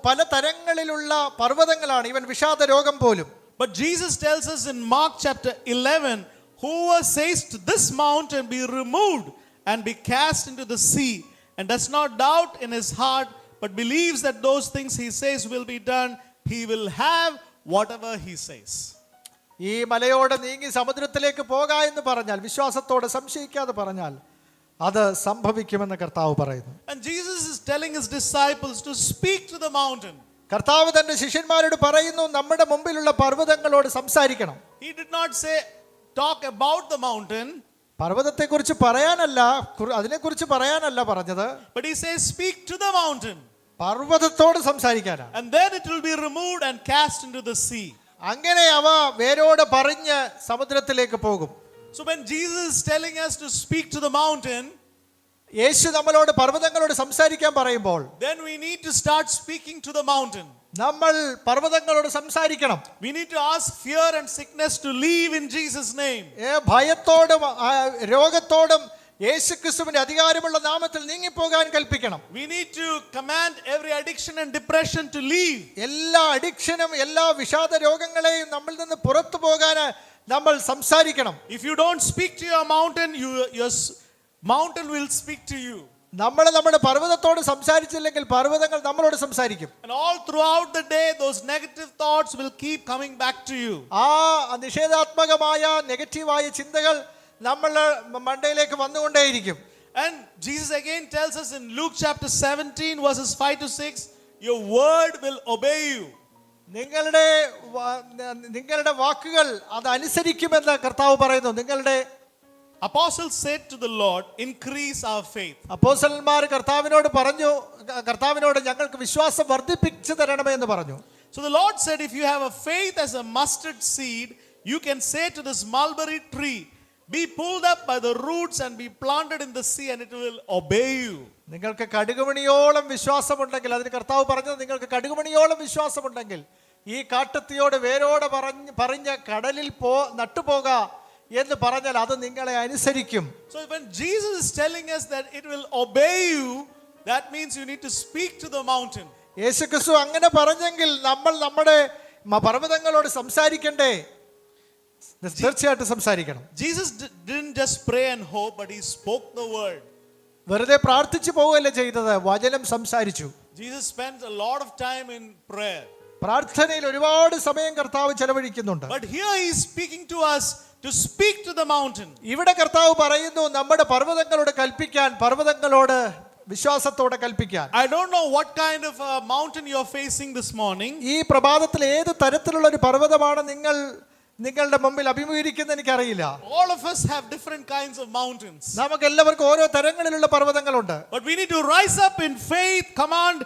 A: പല തരങ്ങളിലുള്ള പർവ്വതങ്ങളാണ്, ഇവൻ വിഷാദ രോഗം പോലും.
B: But Jesus tells us in Mark chapter 11, whoever says to this mountain be removed and be cast into the sea, and does not doubt in his heart, but believes that those things he says will be done, he will have whatever he says.
A: ഈ മലയോട് നീങ്ങി സമുദ്രത്തിലേക്ക് പോകാ എന്ന് പറഞ്ഞാൽ, വിശ്വാസത്തോടെ സംശയിക്കാതെ പറഞ്ഞാൽ അത് സംഭവിക്കുമെന്ന് കർത്താവ് പറയുന്നു.
B: And Jesus is telling his disciples to speak to the mountain.
A: കർത്താവ് തന്റെ ശിഷ്യന്മാരോട് പറയുന്നു, നമ്മുടെ മുമ്പിലുള്ള പർവ്വതങ്ങളോട് സംസാരിക്കണം.
B: He did not say talk about the mountain.
A: പർവ്വതത്തെക്കുറിച്ച് പറയാനല്ല, അതിനെക്കുറിച്ച് പറയാനല്ല പറഞ്ഞത്.
B: But he says speak to the mountain.
A: പർവ്വതത്തോട് സംസാരിക്കാനാണ്.
B: And then it will be removed and cast into the sea.
A: അങ്ങനെ അവ വേരോട് പറഞ്ഞ് സമുദ്രത്തിലേക്ക് പോകും.
B: So when Jesus is telling us to speak to the mountain,
A: യേശു നമ്മളോട് പർവ്വതങ്ങളോട് സംസാരിക്കാൻ പറയുമ്പോൾ,
B: then we need to start speaking to the mountain.
A: നമ്മൾ പർവ്വതങ്ങളോട് സംസാരിക്കണം.
B: We need to ask fear and sickness to leave in Jesus' name.
A: ഭയത്തോടും രോഗത്തോടും യേശുക്രിസ്തുവിന്റെ അധികാരമുള്ള നാമത്തിൽ നീങ്ങിപ്പോകാൻ കൽപ്പിക്കണം.
B: We need to command every addiction and depression to leave.
A: എല്ലാ അഡിക്ഷനും എല്ലാ വിഷാദ രോഗങ്ങളെയും നമ്മിൽ നിന്ന് പുറത്തു പോകാൻ നമ്മൾ സംസാരിക്കണം.
B: If you don't speak to your mountain, your mountain will speak to you.
A: നമ്മൾ നമ്മുടെ പർവ്വതത്തോട് സംസാരിച്ചില്ലെങ്കിൽ പർവ്വതങ്ങൾ നമ്മളോട് സംസാരിക്കും.
B: And all throughout the day those negative thoughts will keep coming back to you.
A: ആ നിഷേധാത്മകമായ നെഗറ്റീവായ ചിന്തകൾ നമ്മളുടെ മണ്ടയിലേക്ക് വന്നുകൊണ്ടേയിരിക്കും.
B: And Jesus again tells us in Luke chapter 17 verses 5 to 6, your word will obey you.
A: നിങ്ങളുടെ വാക്കുകൾ അത് അനുസരിക്കുമെന്ന് കർത്താവ് പറയുന്നു. നിങ്ങളുടെ
B: Apostles said to the Lord, increase our faith.
A: അപ്പോസ്തലന്മാർ കർത്താവിനോട് പറഞ്ഞു, കർത്താവിനോട് ഞങ്ങൾക്ക് വിശ്വാസം വർദ്ധിപ്പിച്ചു തരണമേ എന്ന് പറഞ്ഞു.
B: So the Lord said, if you have a faith as a mustard seed, you can say to this mulberry tree, be pulled up by the roots and be planted in the sea, and it will obey you.
A: നിങ്ങൾക്ക് കടുകുമണിയോളം വിശ്വാസമുണ്ടെങ്കിൽ, അതിന് കർത്താവ് പറഞ്ഞത്, നിങ്ങൾക്ക് കടുകുമണിയോളം വിശ്വാസമുണ്ടെങ്കിൽ ഈ കാട്ടത്തിയോട് വേരോടെ പറഞ്ഞ് കടലിൽ നട്ടുപോക എന്ന് പറഞ്ഞാൽ അത് നിങ്ങളെ അനുസരിക്കും.
B: So when Jesus is telling us that it will obey you, that means you need to speak to the mountain.
A: യേശുക്രിസ്തു അങ്ങനെ പറഞ്ഞെങ്കിൽ നമ്മൾ നമ്മുടെ പർവ്വതങ്ങളോട് സംസാരിക്കണ്ടേ? തീർച്ചയായിട്ടും സംസാരിക്കണം.
B: Jesus didn't just pray and hope, but he spoke the word.
A: വെറുതെ പ്രാർത്ഥിച്ചു പോവുകയല്ല ചെയ്തത്, വചനം സംസാരിച്ചു.
B: Jesus spent a lot of time in prayer.
A: പ്രാർത്ഥനയിൽ ഒരുപാട് സമയം കർത്താവ് ചെലവഴിക്കുന്നുണ്ട്.
B: But here he is speaking to us to speak to the mountain.
A: ഇവിടെ കർത്താവ് പറയുന്നു നമ്മുടെ പർവ്വതങ്ങളോട് കൽപ്പിക്കാൻ, പർവ്വതങ്ങളോട് വിശ്വാസത്തോടെ കൽപ്പിക്കാൻ.
B: I don't know what kind of a mountain you are facing this morning.
A: ഈ പ്രഭാതത്തിൽ ഏത് തരത്തിലുള്ള ഒരു പർവ്വതമാണ് നിങ്ങളുടെ മുമ്പിൽ അഭിമുഖീകരിക്കുന്നത് എനിക്കറിയില്ല.
B: All of us have different kinds of mountains.
A: നമുക്ക് എല്ലാവർക്കും ഓരോ തരങ്ങളിലുള്ള പർവ്വതങ്ങളുണ്ട്.
B: But we need to rise up in faith, command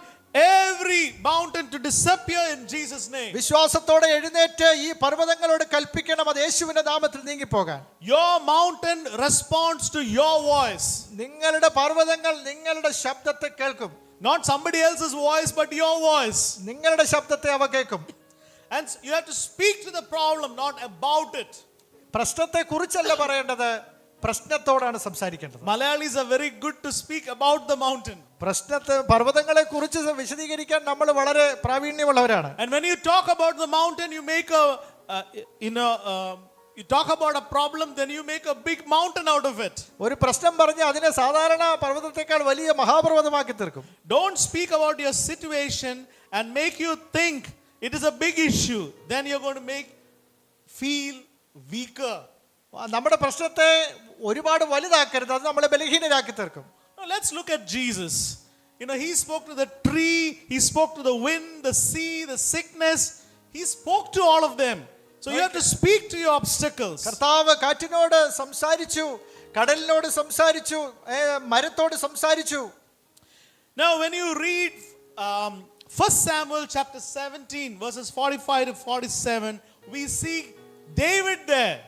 B: every mountain to disappear in Jesus' name.
A: വിശ്വാസത്തോടെ എഴുന്നേറ്റ് ഈ പർവ്വതങ്ങളോട് കൽപ്പിക്കണം, അത് യേശുവിന്റെ നാമത്തിൽ നീങ്ങിപ്പോകാൻ.
B: Your mountain responds to your voice.
A: നിങ്ങളുടെ പർവ്വതങ്ങൾ നിങ്ങളുടെ ശബ്ദത്തെ കേൾക്കും.
B: Not somebody else's voice, but your voice.
A: നിങ്ങളുടെ ശബ്ദത്തെ അവ കേൾക്കും.
B: And you have to speak to the problem, not about it.
A: പ്രശ്നത്തെ കുറിച്ചല്ല പറയേണ്ടത്, പ്രശ്നത്തോടാണ് സംസാരിക്കേണ്ടത്.
B: Malayalis are very good to speak about the mountain.
A: പർവ്വതങ്ങളെ കുറിച്ച് വിശദീകരിക്കാൻ നമ്മൾ വളരെ പ്രാവീണ്യമുള്ളവരാണ്.
B: And when you talk about the mountain, you make you talk about a problem, then you make a big mountain out of it.
A: ഒരു പ്രശ്നം പറഞ്ഞ് അതിനെ സാധാരണ പർവ്വതത്തെക്കാൾ വലിയ മഹാപർവ്വതമാക്കി തീർക്കും.
B: Don't speak about your situation and make you think it is a big issue. Then you're going to make feel weaker.
A: നമ്മുടെ പ്രശ്നത്തെ ഒരുപാട് വലുതാക്കരുത്, അത് നമ്മളെ ബലഹീനരാക്കി തീർക്കും.
B: Now let's look at Jesus. You know, he spoke to the tree, he spoke to the wind, the sea, the sickness. He spoke to all of them. So you have to speak to your obstacles.
A: കർത്താവ് കാറ്റിനോട് സംസാരിച്ചു, കടലിനോട് സംസാരിച്ചു, മരത്തോട് സംസാരിച്ചു.
B: Now when you read 1 Samuel chapter 17 verses 45 to 47, we see David there.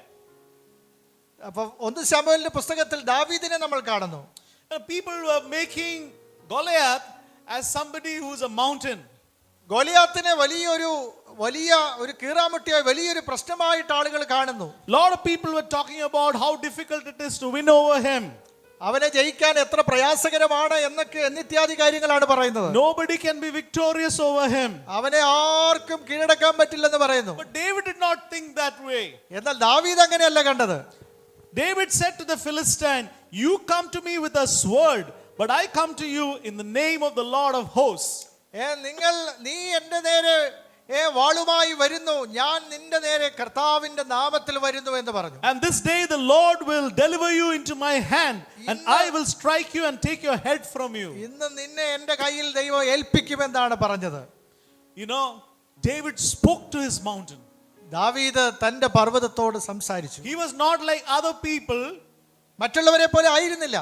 A: അപ്പോൾ 1 ശമൂവേലിന്റെ പുസ്തകത്തിൽ ദാവീദിനെ നമ്മൾ കാണുന്നു.
B: People were making Goliath as somebody who is a mountain.
A: ഗോലിയാത്തിനെ വലിയ ഒരു കീറാമുട്ടിയായി വലിയൊരു പ്രശ്നമായിട്ട് ആളുകൾ കാണുന്നു.
B: Lot of people were talking about how difficult it is to win over him.
A: അവനെ ജയിക്കാൻ എത്ര പ്രയാസകരമാണ് എന്നൊക്കെ എന്നിത്യാദി കാര്യങ്ങളാണ് പറയുന്നത്.
B: Nobody can be victorious over him.
A: അവനെ ആർക്കും കീഴടക്കാൻ പറ്റില്ലെന്ന് പറയുന്നു.
B: But David did not think that way.
A: എന്നാൽ ദാവീദ് അങ്ങനെയല്ല കണ്ടത്.
B: David said to the Philistine, "You come to me with a sword, but I come to you in the name of the Lord of hosts."
A: നീ എൻ്റെ നേരെ വാളുമായി വരുന്നു, ഞാൻ നിന്റെ നേരെ കർത്താവിന്റെ നാമത്തിൽ വരുന്നു എന്ന് പറഞ്ഞു.
B: And this day the Lord will deliver you into my hand, and I will strike you and take your head from you.
A: ഇന്ന് നിന്നെ എൻ്റെ കയ്യിൽ ദൈവം ഏൽപ്പിക്കുമെന്നാണ് പറഞ്ഞത്.
B: You know, David spoke to his mountain.
A: ദാവീദ് തന്റെ പർവ്വതത്തോട് സംസാരിച്ചു.
B: He was not like other people.
A: മറ്റുള്ളവരെ പോലെ ആയിരുന്നില്ല.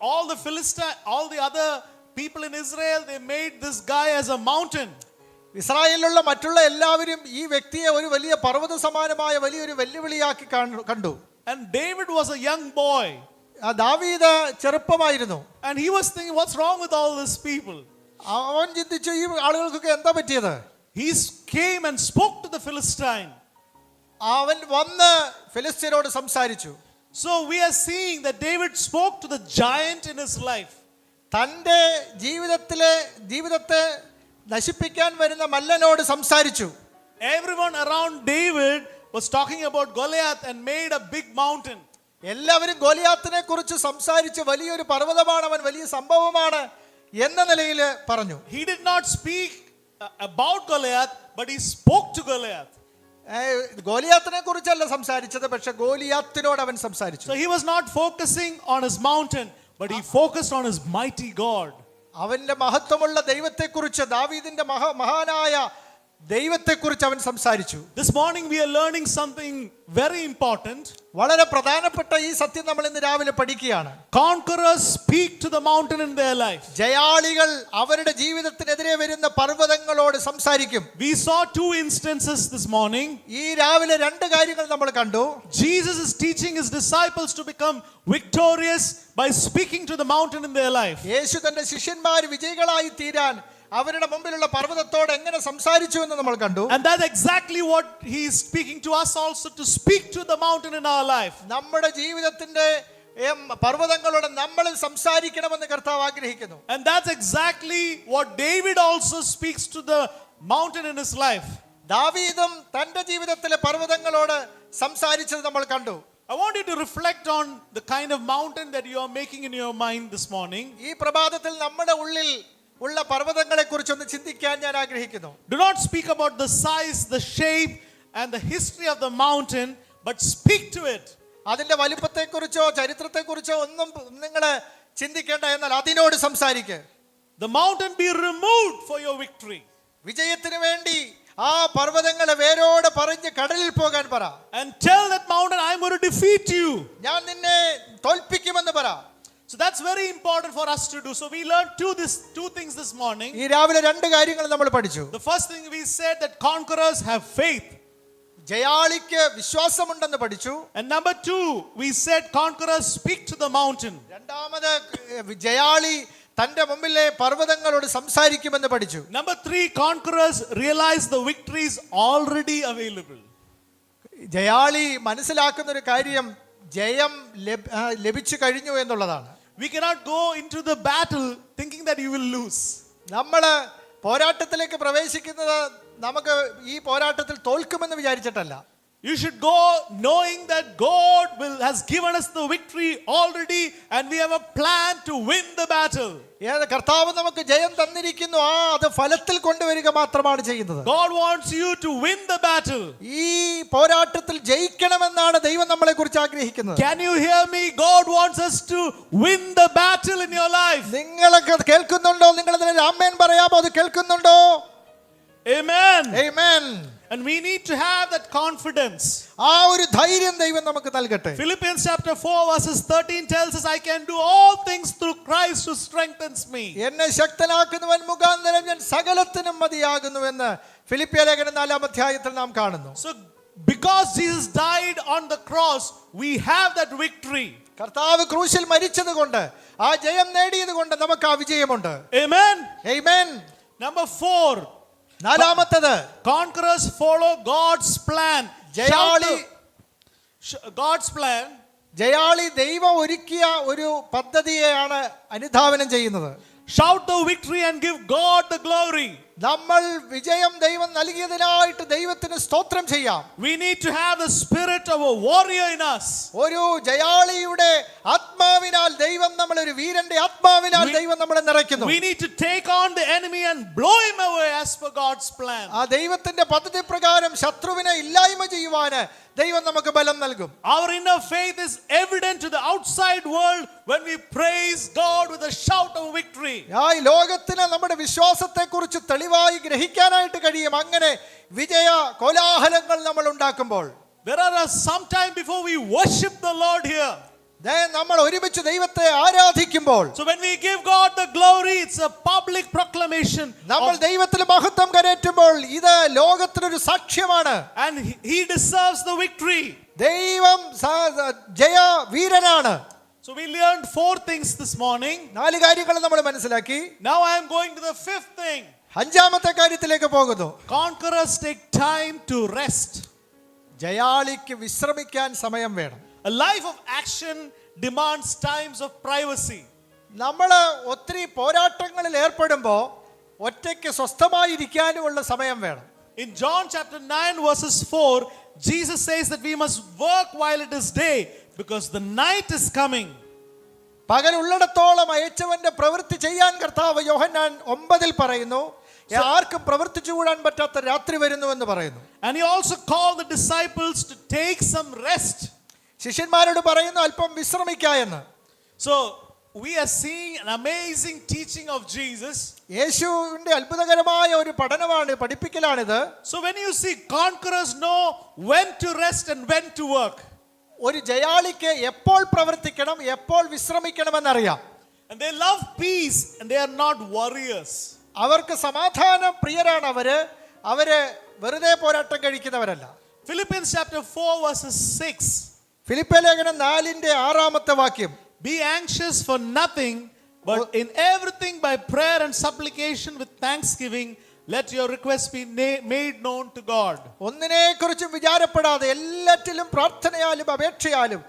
B: All the Philistine, all the other people in Israel, they made this guy as a mountain.
A: ഇസ്രായേലിലുള്ള മറ്റുള്ള എല്ലാവരും ഈ വ്യക്തിയെ ഒരു വലിയ പർവ്വത സമാനമായ വലിയൊരു വെല്ലുവിളിയാക്കി കണ്ടു.
B: And David was a young boy.
A: ദാവീദ് ചെറുപ്പമായിരുന്നു.
B: And he was thinking, what's wrong with all these people?
A: അവൻ ചിന്തിച്ചു, ഈ ആളുകൾക്കൊക്കെ എന്താ പറ്റിയത്?
B: He came and spoke to the Philistine.
A: അവൻ വന്ന് ഫിലിസ്ത്യരോട് സംസാരിച്ചു.
B: So we are seeing that David spoke to the giant in his life.
A: തന്റെ ജീവിതത്തെ നശിപ്പിക്കാൻ വരുന്ന മല്ലനോട് സംസാരിച്ചു.
B: Everyone around David was talking about Goliath and made a big mountain.
A: എല്ലാവരും ഗോലിയാത്തിനെ കുറിച്ച് സംസാരിച്ച് വലിയൊരു പർവ്വതമാണ് അവൻ, വലിയ സംഭവമാണ് എന്ന നിലയിൽ പറഞ്ഞു.
B: He did not speak about Goliath, but he spoke to Goliath.
A: ഗോലിയാത്തിനെ കുറിച്ചല്ല സംസാരിച്ചത്, പക്ഷെ ഗോലിയാത്തിനോട് അവൻ സംസാരിച്ചു.
B: So he was not focusing on his mountain, but he focused on his mighty God.
A: അവന്റെ മഹത്വമുള്ള ദൈവത്തെക്കുറിച്ച്, ദാവീദിന്റെ മഹാനായ ദൈവത്തെക്കുറിച്ച് അവൻ സംസാരിച്ചു.
B: This morning we are learning something very important.
A: വളരെ പ്രധാനപ്പെട്ട ഈ സത്യം നമ്മൾ ഇന്ന് രാവിലെ പഠിക്കുകയാണ്.
B: Conquerors speak to the mountain in their life.
A: ജയാളികൾ അവരുടെ ജീവിതത്തിനെതിരെ വരുന്ന പർവ്വതങ്ങളോട് സംസാരിക്കും.
B: We saw two instances this morning.
A: ഈ രാവിലെ രണ്ട് കാര്യങ്ങൾ നമ്മൾ കണ്ടു.
B: Jesus is teaching his disciples to become victorious by speaking to the mountain in their life.
A: യേശു തന്റെ ശിഷ്യന്മാർ വിജയികളായി തീരാൻ അവരുടെ മുമ്പിലുള്ള പർവ്വതത്തോട് എങ്ങനെ സംസാരിച്ചു എന്ന് നമ്മൾ കണ്ടു.
B: And that's exactly what he is speaking to us also, to speak to the mountain in our life.
A: നമ്മുടെ ജീവിതത്തിന്റെ പർവ്വതങ്ങളോട് നമ്മൾ സംസാരിക്കണമെന്ന് കർത്താവ് ആഗ്രഹിക്കുന്നു.
B: And that's exactly what David also speaks to the mountain in his life.
A: ദാവീദും തന്റെ ജീവിതത്തിലെ പർവ്വതങ്ങളോട് സംസാരിച്ചത് നമ്മൾ കണ്ടു.
B: I want you to reflect on the kind of mountain that you are making in your mind this morning.
A: ഈ പ്രഭാതത്തിൽ നമ്മുടെ ഉള്ളിൽ ഉള്ള പർവ്വതങ്ങളെ കുറിച്ച് ഒന്ന് ചിന്തിക്കാൻ ഞാൻ ആഗ്രഹിക്കുന്നു.
B: Do not speak about the size, the shape and the history of the mountain, but speak to it.
A: അതിന്റെ വലിപ്പത്തെക്കുറിച്ചോ ചരിത്രത്തെക്കുറിച്ചോ ഒന്നും നിങ്ങൾ ചിന്തിക്കേണ്ട, എന്നാൽ അതിനോട് സംസാരിക്കുക.
B: The mountain be removed for your victory.
A: വിജയത്തിന് വേണ്ടി ആ പർവ്വതങ്ങളെ വേരോടെ പറഞ്ഞ് കടലിൽ പോകാൻ പറ.
B: And tell that mountain, I'm going to defeat you.
A: ഞാൻ നിന്നെ തോൽപ്പിക്കുമെന്ന് പറ.
B: So that's very important for us to do. So we learned two things this morning.
A: ഈ രാവിലെ രണ്ട് കാര്യങ്ങൾ നമ്മൾ പഠിച്ചു.
B: The first thing we said that conquerors have faith.
A: ജയാളിക്ക് വിശ്വാസമുണ്ടെന്ന് പഠിച്ചു.
B: And number two, we said conquerors speak to the mountain.
A: രണ്ടാമത് ജയാളി തന്റെ മുമ്പിലെ പർവ്വതങ്ങളോട് സംസാരിക്കുമെന്ന് പഠിച്ചു.
B: Number three, conquerors realize the victory is already available.
A: ജയാളി മനസ്സിലാക്കുന്ന ഒരു കാര്യം ജയം ലഭിച്ചു കഴിഞ്ഞു എന്നുള്ളതാണ്.
B: We cannot go into the battle thinking that you will lose.
A: നമ്മൾ പോരാട്ടത്തിലേക്ക് പ്രവേശിക്കുന്നത് നമുക്ക് ഈ പോരാട്ടത്തിൽ തോൽക്കുമെന്ന് വിചാരിച്ചിട്ടല്ല.
B: You should go knowing that God has given us the victory already and we have a plan to win the battle.
A: കർത്താവ് നമുക്ക് ജയം തന്നിരിക്കുന്നു, അത് ഫലത്തിൽ കൊണ്ടുവരിക മാത്രമാണ് ചെയ്യുന്നത്.
B: God wants you to win the battle.
A: ഈ പോരാട്ടത്തിൽ ജയിക്കണമെന്നാണ് ദൈവം നമ്മളെ കുറിച്ച് ആഗ്രഹിക്കുന്നത്.
B: Can you hear me? God wants us to win the battle in your life.
A: നിങ്ങളൊക്കെ കേൾക്കുന്നുണ്ടോ? നിങ്ങൾ അതിന് ആമേൻ പറയാമോ? അത് കേൾക്കുന്നുണ്ടോ?
B: Amen.
A: Amen.
B: And we need to have that confidence.
A: ആ ഒരു ധൈര്യം ദൈവം നമുക്ക് നൽകട്ടെ.
B: Philippians chapter 4 verses 13 tells us, I can do all things through Christ who strengthens me.
A: എന്നെ ശക്തനാക്കുന്നവൻ മുഖാന്തരം ഞാൻ സകലത്തിനും മതിയാകുന്നുവെന്ന് ഫിലിപ്പിയ ലേഖനം 4-ാം അധ്യായത്തിൽ നാം കാണുന്നു.
B: So because Jesus died on the cross, we have that victory.
A: കർത്താവ് ക്രൂശിൽ മരിച്ചതുകൊണ്ട്, ആ ജയം നേടിയതുകൊണ്ട് നമുക്ക് ആ വിജയമുണ്ട്.
B: Amen.
A: Amen.
B: Number 4.
A: നാലാമത്തേത്,
B: Conquerors follow God's plan. God's plan.
A: ജയാളി ദൈവം ഒരുക്കിയ ഒരു പദ്ധതിയെയാണ് അനുധാവനം ചെയ്യുന്നത്.
B: Shout the victory and give God the glory.
A: നമ്മൾ വിജയം ദൈവം നൽകിയതിനായിട്ട് ദൈവത്തിന് സ്തോത്രം ചെയ്യാം.
B: We need to have the spirit of a warrior in us.
A: ഒരു ജയാളിയുടെ ആത്മാവിനാൽ ദൈവം നമ്മളെ, ഒരു വീരന്റെ ആത്മാവിനാൽ ദൈവം നമ്മളെ നിറയ്ക്കുന്നു.
B: We need to take on the enemy and blow him away as per God's plan.
A: ആ ദൈവത്തിന്റെ പദ്ധതി പ്രകാരം ശത്രുവിനെ ഇല്ലായ്മ ചെയ്യുവാന് ദൈവം നമുക്ക് ബലം നൽകും.
B: Our inner faith is evident to the outside world when we praise God with a shout of victory.
A: ഈ ലോകത്തിന് നമ്മുടെ വിശ്വാസത്തെ കുറിച്ച് തെളിവായി ഗ്രഹിക്കാനായിട്ട് കഴിയും അങ്ങനെ വിജയ കോലാഹലങ്ങൾ നമ്മൾ ഉണ്ടാക്കുമ്പോൾ.
B: There are some time before we worship the Lord here.
A: നമ്മൾ ഒരുമിച്ച് ദൈവത്തെ ആരാധിക്കുമ്പോൾ,
B: so when we give God the glory, it's a public proclamation.
A: നമ്മൾ ദൈവത്തിൽ മഹത്വം കരേറ്റുമ്പോൾ ഇത് ലോകത്തിനൊരു സാക്ഷ്യമാണ്.
B: And he deserves the victory.
A: ദൈവം Jaya വീരനാണ്.
B: So we learned 4 things this morning.
A: 4 കാര്യങ്ങൾ നമ്മൾ മനസ്സിലാക്കി.
B: Now I am going to the 5th thing.
A: 5ാമത്തെ കാര്യത്തിലേക്ക് പോകുന്നു.
B: Conquerors take time to rest.
A: ജയാളിക്ക് വിശ്രമിക്കാൻ സമയം വേണം.
B: A life of action demands times of privacy.
A: നമ്മൾ ഒത്തിരി പോരാട്ടങ്ങളിൽ ഏർപ്പെടുമ്പോൾ ഒറ്റയ്ക്ക് സ്വസ്ഥമായിരിക്കാനുമുള്ള സമയം വേണം.
B: In John chapter 9 verses 4, Jesus says that we must work while it is day because the night is coming.
A: പകൽ ഉള്ളിടത്തോളം അയച്ചവന്റെ പ്രവൃത്തി ചെയ്യാൻ കർത്താവ് യോഹന്നാൻ 9-ൽ പറയുന്നു. ആർക്കും പ്രവർത്തിച്ചു കൂടാൻ പറ്റാത്ത രാത്രി വരുന്നു എന്ന് പറയുന്നു.
B: And he also called the disciples to take some rest.
A: ശിഷ്യന്മാരോട് പറയുന്നു അല്പം വിശ്രമിക്കുക എന്ന്.
B: So we are seeing an amazing teaching of Jesus.
A: യേശുവിന്റെ അത്ഭുതകരമായ ഒരു പഠിപ്പിക്കലാണിത്.
B: So when you see, conquerors know when to rest and when to work.
A: ഒരു ജയാളിക്ക് എപ്പോൾ പ്രവർത്തിക്കണം, എപ്പോൾ വിശ്രമിക്കണമെന്നറിയാം.
B: And they love peace and they are not warriors.
A: അവർക്ക് സമാധാന പ്രിയരാണ്. അവര് വെറുതെ പോരാട്ടം കഴിക്കുന്നവരല്ല.
B: Philippians chapter 4 verses 6.
A: ഫിലിപ്പിയ ലേഖനം 4-ന്റെ 6-ാമത്തെ വാക്യം.
B: Be anxious for nothing, but in everything by prayer and supplication with thanksgiving, let your requests be made known to God.
A: ഒന്നിനെക്കുറിച്ചും വിചാരപ്പെടാതെ എല്ലാറ്റിലും പ്രാർത്ഥനയാലും അപേക്ഷയാലും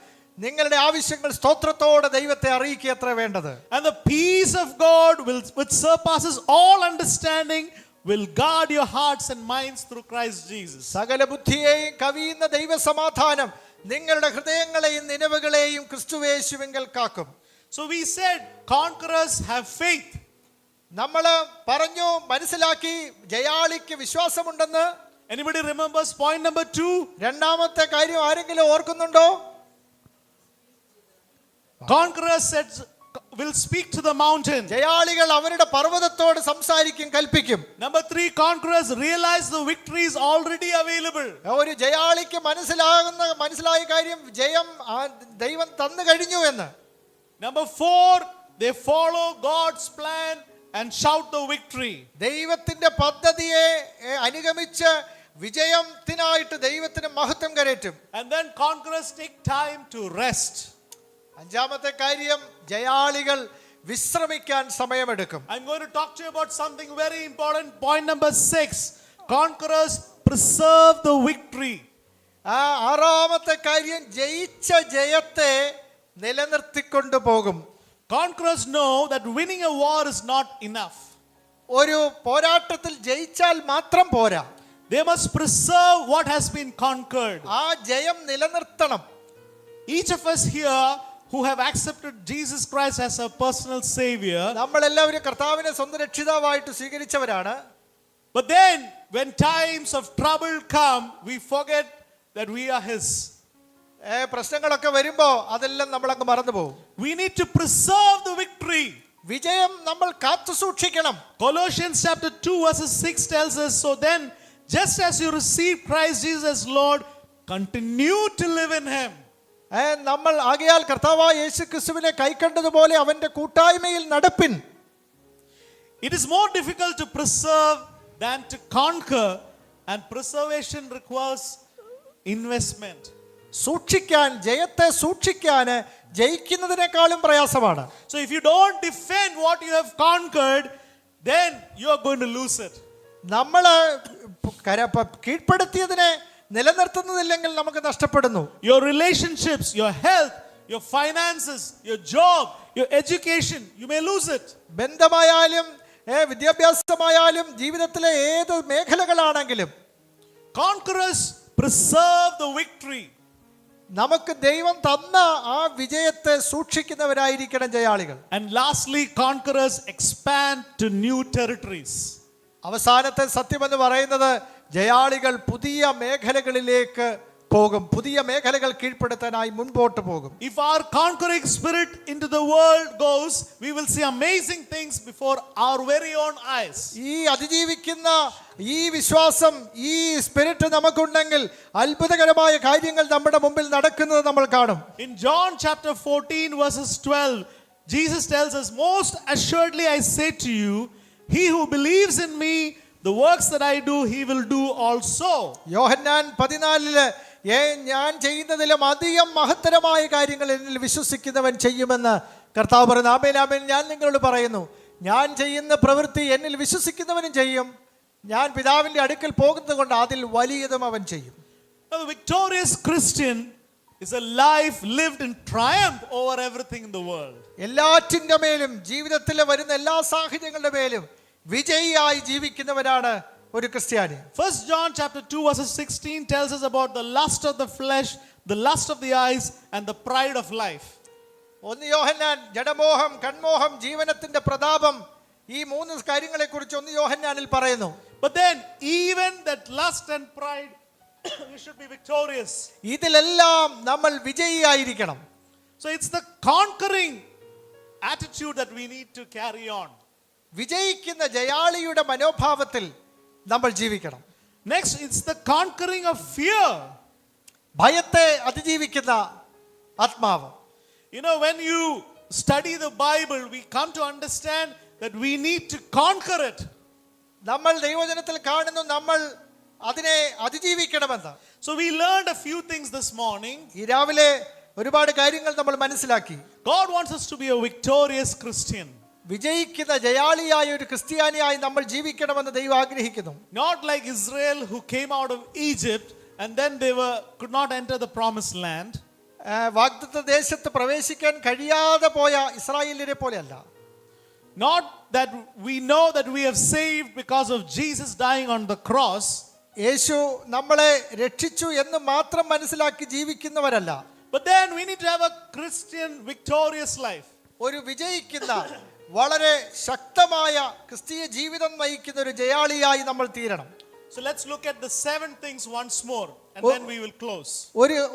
A: നിങ്ങളുടെ ആവശ്യങ്ങൾ സ്തോത്രത്തോടെ ദൈവത്തെ അറിയിക്കുക അത്ര വേണ്ടത്.
B: And the peace of God which surpasses all understanding will guard your hearts and minds through Christ Jesus.
A: സകല ബുദ്ധിയെയും കവിയുന്ന ദൈവസമാധാനം നിങ്ങളുടെ ഹൃദയങ്ങളെയും നിലവുകളെയും ക്രിസ്തുയേശുവിങ്കൽ കാക്കും.
B: So we said conquerors have faith.
A: നമ്മൾ പറഞ്ഞു, മനസ്സിലാക്കി ജയാളിക്ക് വിശ്വാസമുണ്ടെന്ന്.
B: Anybody remembers point number 2?
A: 2ാമത്തെ കാര്യം ആരെങ്കിലും ഓർക്കുന്നുണ്ടോ?
B: Conquerors will speak to the mountain.
A: ജയാളികൾ അവരുടെ പർവ്വതത്തോട് സംസാരിക്കും, കൽപ്പിക്കും.
B: Number 3, conquerors realize the victory is already available.
A: ഒരു ജയാളിക്ക് മനസ്സിലായ കാര്യം ജയം ദൈവം തന്നു കഴിഞ്ഞു എന്ന്.
B: Number 4, they follow God's plan and shout the victory.
A: ദൈവത്തിന്റെ പദ്ധതിയെ അനുഗമിച്ച് വിജയത്തിനായിട്ട് ദൈവത്തിന് മഹത്വം കരേറ്റും.
B: And then conquerors take time to rest.
A: 5ാമത്തെ കാര്യം, ജയാളികൾ വിശ്രമിക്കാൻ സമയമെടുക്കും.
B: I'm going to talk to you about something very important. Point number 6, conquerors preserve the victory.
A: 6ാമത്തെ കാര്യം, ജയിച്ച ജയത്തെ നിലനിർത്തിക്കൊണ്ടു പോകും.
B: Conquerors know that winning a war is not enough.
A: ഒരു പോരാട്ടത്തിൽ ജയിച്ചാൽ മാത്രം പോരാ.
B: They must preserve what has been conquered.
A: ആ ജയം നിലനിർത്തണം.
B: Each of us here who have accepted Jesus Christ as our personal savior,
A: നമ്മളെല്ലാവരും കർത്താവിനെ സ്വന്തം രക്ഷിതാവായിട്ട് സ്വീകരിച്ചവരാണ്.
B: but then when times of trouble come, we forget that we are his.
A: പ്രശ്നങ്ങളൊക്കെ വരുമ്പോ അതെല്ലാം നമ്മൾ അങ്ങ് മറന്നു പോകും.
B: We need to preserve the victory.
A: വിജയം നമ്മൾ കാത്തു സൂക്ഷിക്കണം.
B: Colossians chapter 2 verses 6 tells us, so then just as you received Christ Jesus as Lord, continue to live in him.
A: നമ്മൾ ആകയാൽ കർത്താവായ യേശു ക്രിസ്തുവിനെ കൈക്കണ്ടതുപോലെ അവന്റെ കൂട്ടായ്മയിൽ നടപ്പിൻ.
B: It is more difficult to preserve than to conquer, and preservation requires investment.
A: സൂക്ഷിക്കാൻ, ജയത്തെ സൂക്ഷിക്കാൻ ജയിക്കുന്നതിനേക്കാളും പ്രയാസമാണ്.
B: So if you don't defend what you have conquered, then you are going to lose it.
A: നമ്മൾ കീഴ്പ്പെടുത്തിയതിനെ നിലനിർത്തുന്നതില്ലെങ്കിൽ നമുക്ക് നഷ്ടപ്പെടുന്നു.
B: Your relationships, your health, your finances, your job, your education, you may lose it.
A: ബന്ധമായാലും വിദ്യാഭ്യാസമായാലും ജീവിതത്തിലെ ഏത് മേഖലകളാണെങ്കിലും
B: Conquerors preserve the victory.
A: നമുക്ക് ദൈവം തന്ന ആ വിജയത്തെ സൂക്ഷിക്കുന്നവരായിരിക്കണം ജയാളികൾ.
B: And lastly, conquerors expand to new territories.
A: അവസാനത്തെ സത്യമെന്ന് പറയുന്നത് ജയാളികൾ പുതിയ മേഖലകളിലേക്ക് പോകും, പുതിയ മേഖലകൾ കീഴ്പ്പെടുത്താനായി മുൻപോട്ട് പോകും.
B: If our conquering spirit into the world goes, we will see amazing things before our very own eyes.
A: ഈ അതിജീവിക്കുന്ന ഈ വിശ്വാസം, ഈ സ്പിരിറ്റ് നമുക്കുണ്ടെങ്കിൽ അത്ഭുതകരമായ കാര്യങ്ങൾ നമ്മുടെ മുമ്പിൽ നടക്കുന്നത് നമ്മൾ കാണും.
B: In John chapter 14 verses 12, Jesus tells us, most assuredly I say to you, he who believes in me, the works that I do, he will do also. യോഹന്നാൻ
A: 14 ഞാൻ ചെയ്യുന്നതിലും അധികം മഹത്തരമായ കാര്യങ്ങൾ എന്നിൽ വിശ്വസിക്കുന്നവൻ ചെയ്യുമെന്ന് കർത്താവ് പറയുന്നു. ആമേൻ ആമേൻ, ഞാൻ നിങ്ങളോട് പറയുന്നു, ഞാൻ ചെയ്യുന്ന പ്രവൃത്തി എന്നിൽ വിശ്വസിക്കുന്നവനും ചെയ്യും. ഞാൻ പിതാവിന്റെ അടുക്കൽ പോകുന്നത് കൊണ്ട് അതിൽ വലിയതും അവൻ ചെയ്യും.
B: A victorious Christian is a life lived in triumph over everything in the world.
A: എല്ലാറ്റിന്റെ മേലും, ജീവിതത്തിൽ വരുന്ന എല്ലാ സാഹചര്യങ്ങളുടെ മേലും വിജയിയായി ജീവിക്കുന്നവരാണ് ഒരു ക്രിസ്ത്യാനി.
B: 1 John chapter 2 verses 16 tells us about the lust of the flesh, the lust of the eyes, and the pride of life.
A: 1 യോഹന്നാൻ ജഡമോഹം, കൺമോഹം, ജീവനത്തിന്റെ പ്രതാപം, ഈ മൂന്ന് കാര്യങ്ങളെ കുറിച്ച് 1 യോഹന്നാനിൽ പറയുന്നു.
B: But then even that lust and pride, we should be victorious.
A: ഇതിലെല്ലാം നമ്മൾ വിജയിയായിരിക്കണം.
B: So it's the conquering attitude that we need to carry on.
A: വിജയിക്കുന്ന ജയാളിയുടെ മനോഭാവത്തിൽ നമ്മൾ ജീവിക്കണം.
B: Next, it's the conquering of fear.
A: ഭയത്തെ അതിജീവിക്കുന്ന ആത്മാവ്.
B: You know, when you study the Bible, we come to understand that we need to conquer it.
A: നമ്മൾ ദൈവവചനത്തിൽ കാണുന്നു നമ്മൾ അതിനെ അതിജീവിക്കണമെന്ന്.
B: So we learned a few things this morning.
A: ഈ രാവിലെ ഒരുപാട് കാര്യങ്ങൾ നമ്മൾ മനസ്സിലാക്കി.
B: God wants us to be a victorious Christian.
A: വിജയിക്കുന്ന ജയാളിയായ ഒരു ക്രിസ്ത്യാനിയായി നമ്മൾ ജീവിക്കണമെന്ന് ദൈവം ആഗ്രഹിക്കുന്നു.
B: Not like Israel who came out of Egypt and then they could not enter the promised land.
A: വാഗ്ദത്ത ദേശത്ത് പ്രവേശിക്കാൻ കഴിയാതെ പോയ ഇസ്രായേലിനെ പോലെയല്ല.
B: Not that we know that we have saved because of Jesus dying on the cross.
A: യേശു നമ്മളെ രക്ഷിച്ചു എന്ന് മാത്രം മനസ്സിലാക്കി ജീവിക്കുന്നവരല്ല.
B: But then we need to have a Christian victorious life.
A: ഒരു വിജയിക്കുന്ന വളരെ ശക്തമായ ക്രിസ്തീയ ജീവിതം നയിക്കുന്ന ഒരു ജയാളിയായി നമ്മൾ തീരണം.
B: So let's look at the 7 things once more and then we will close.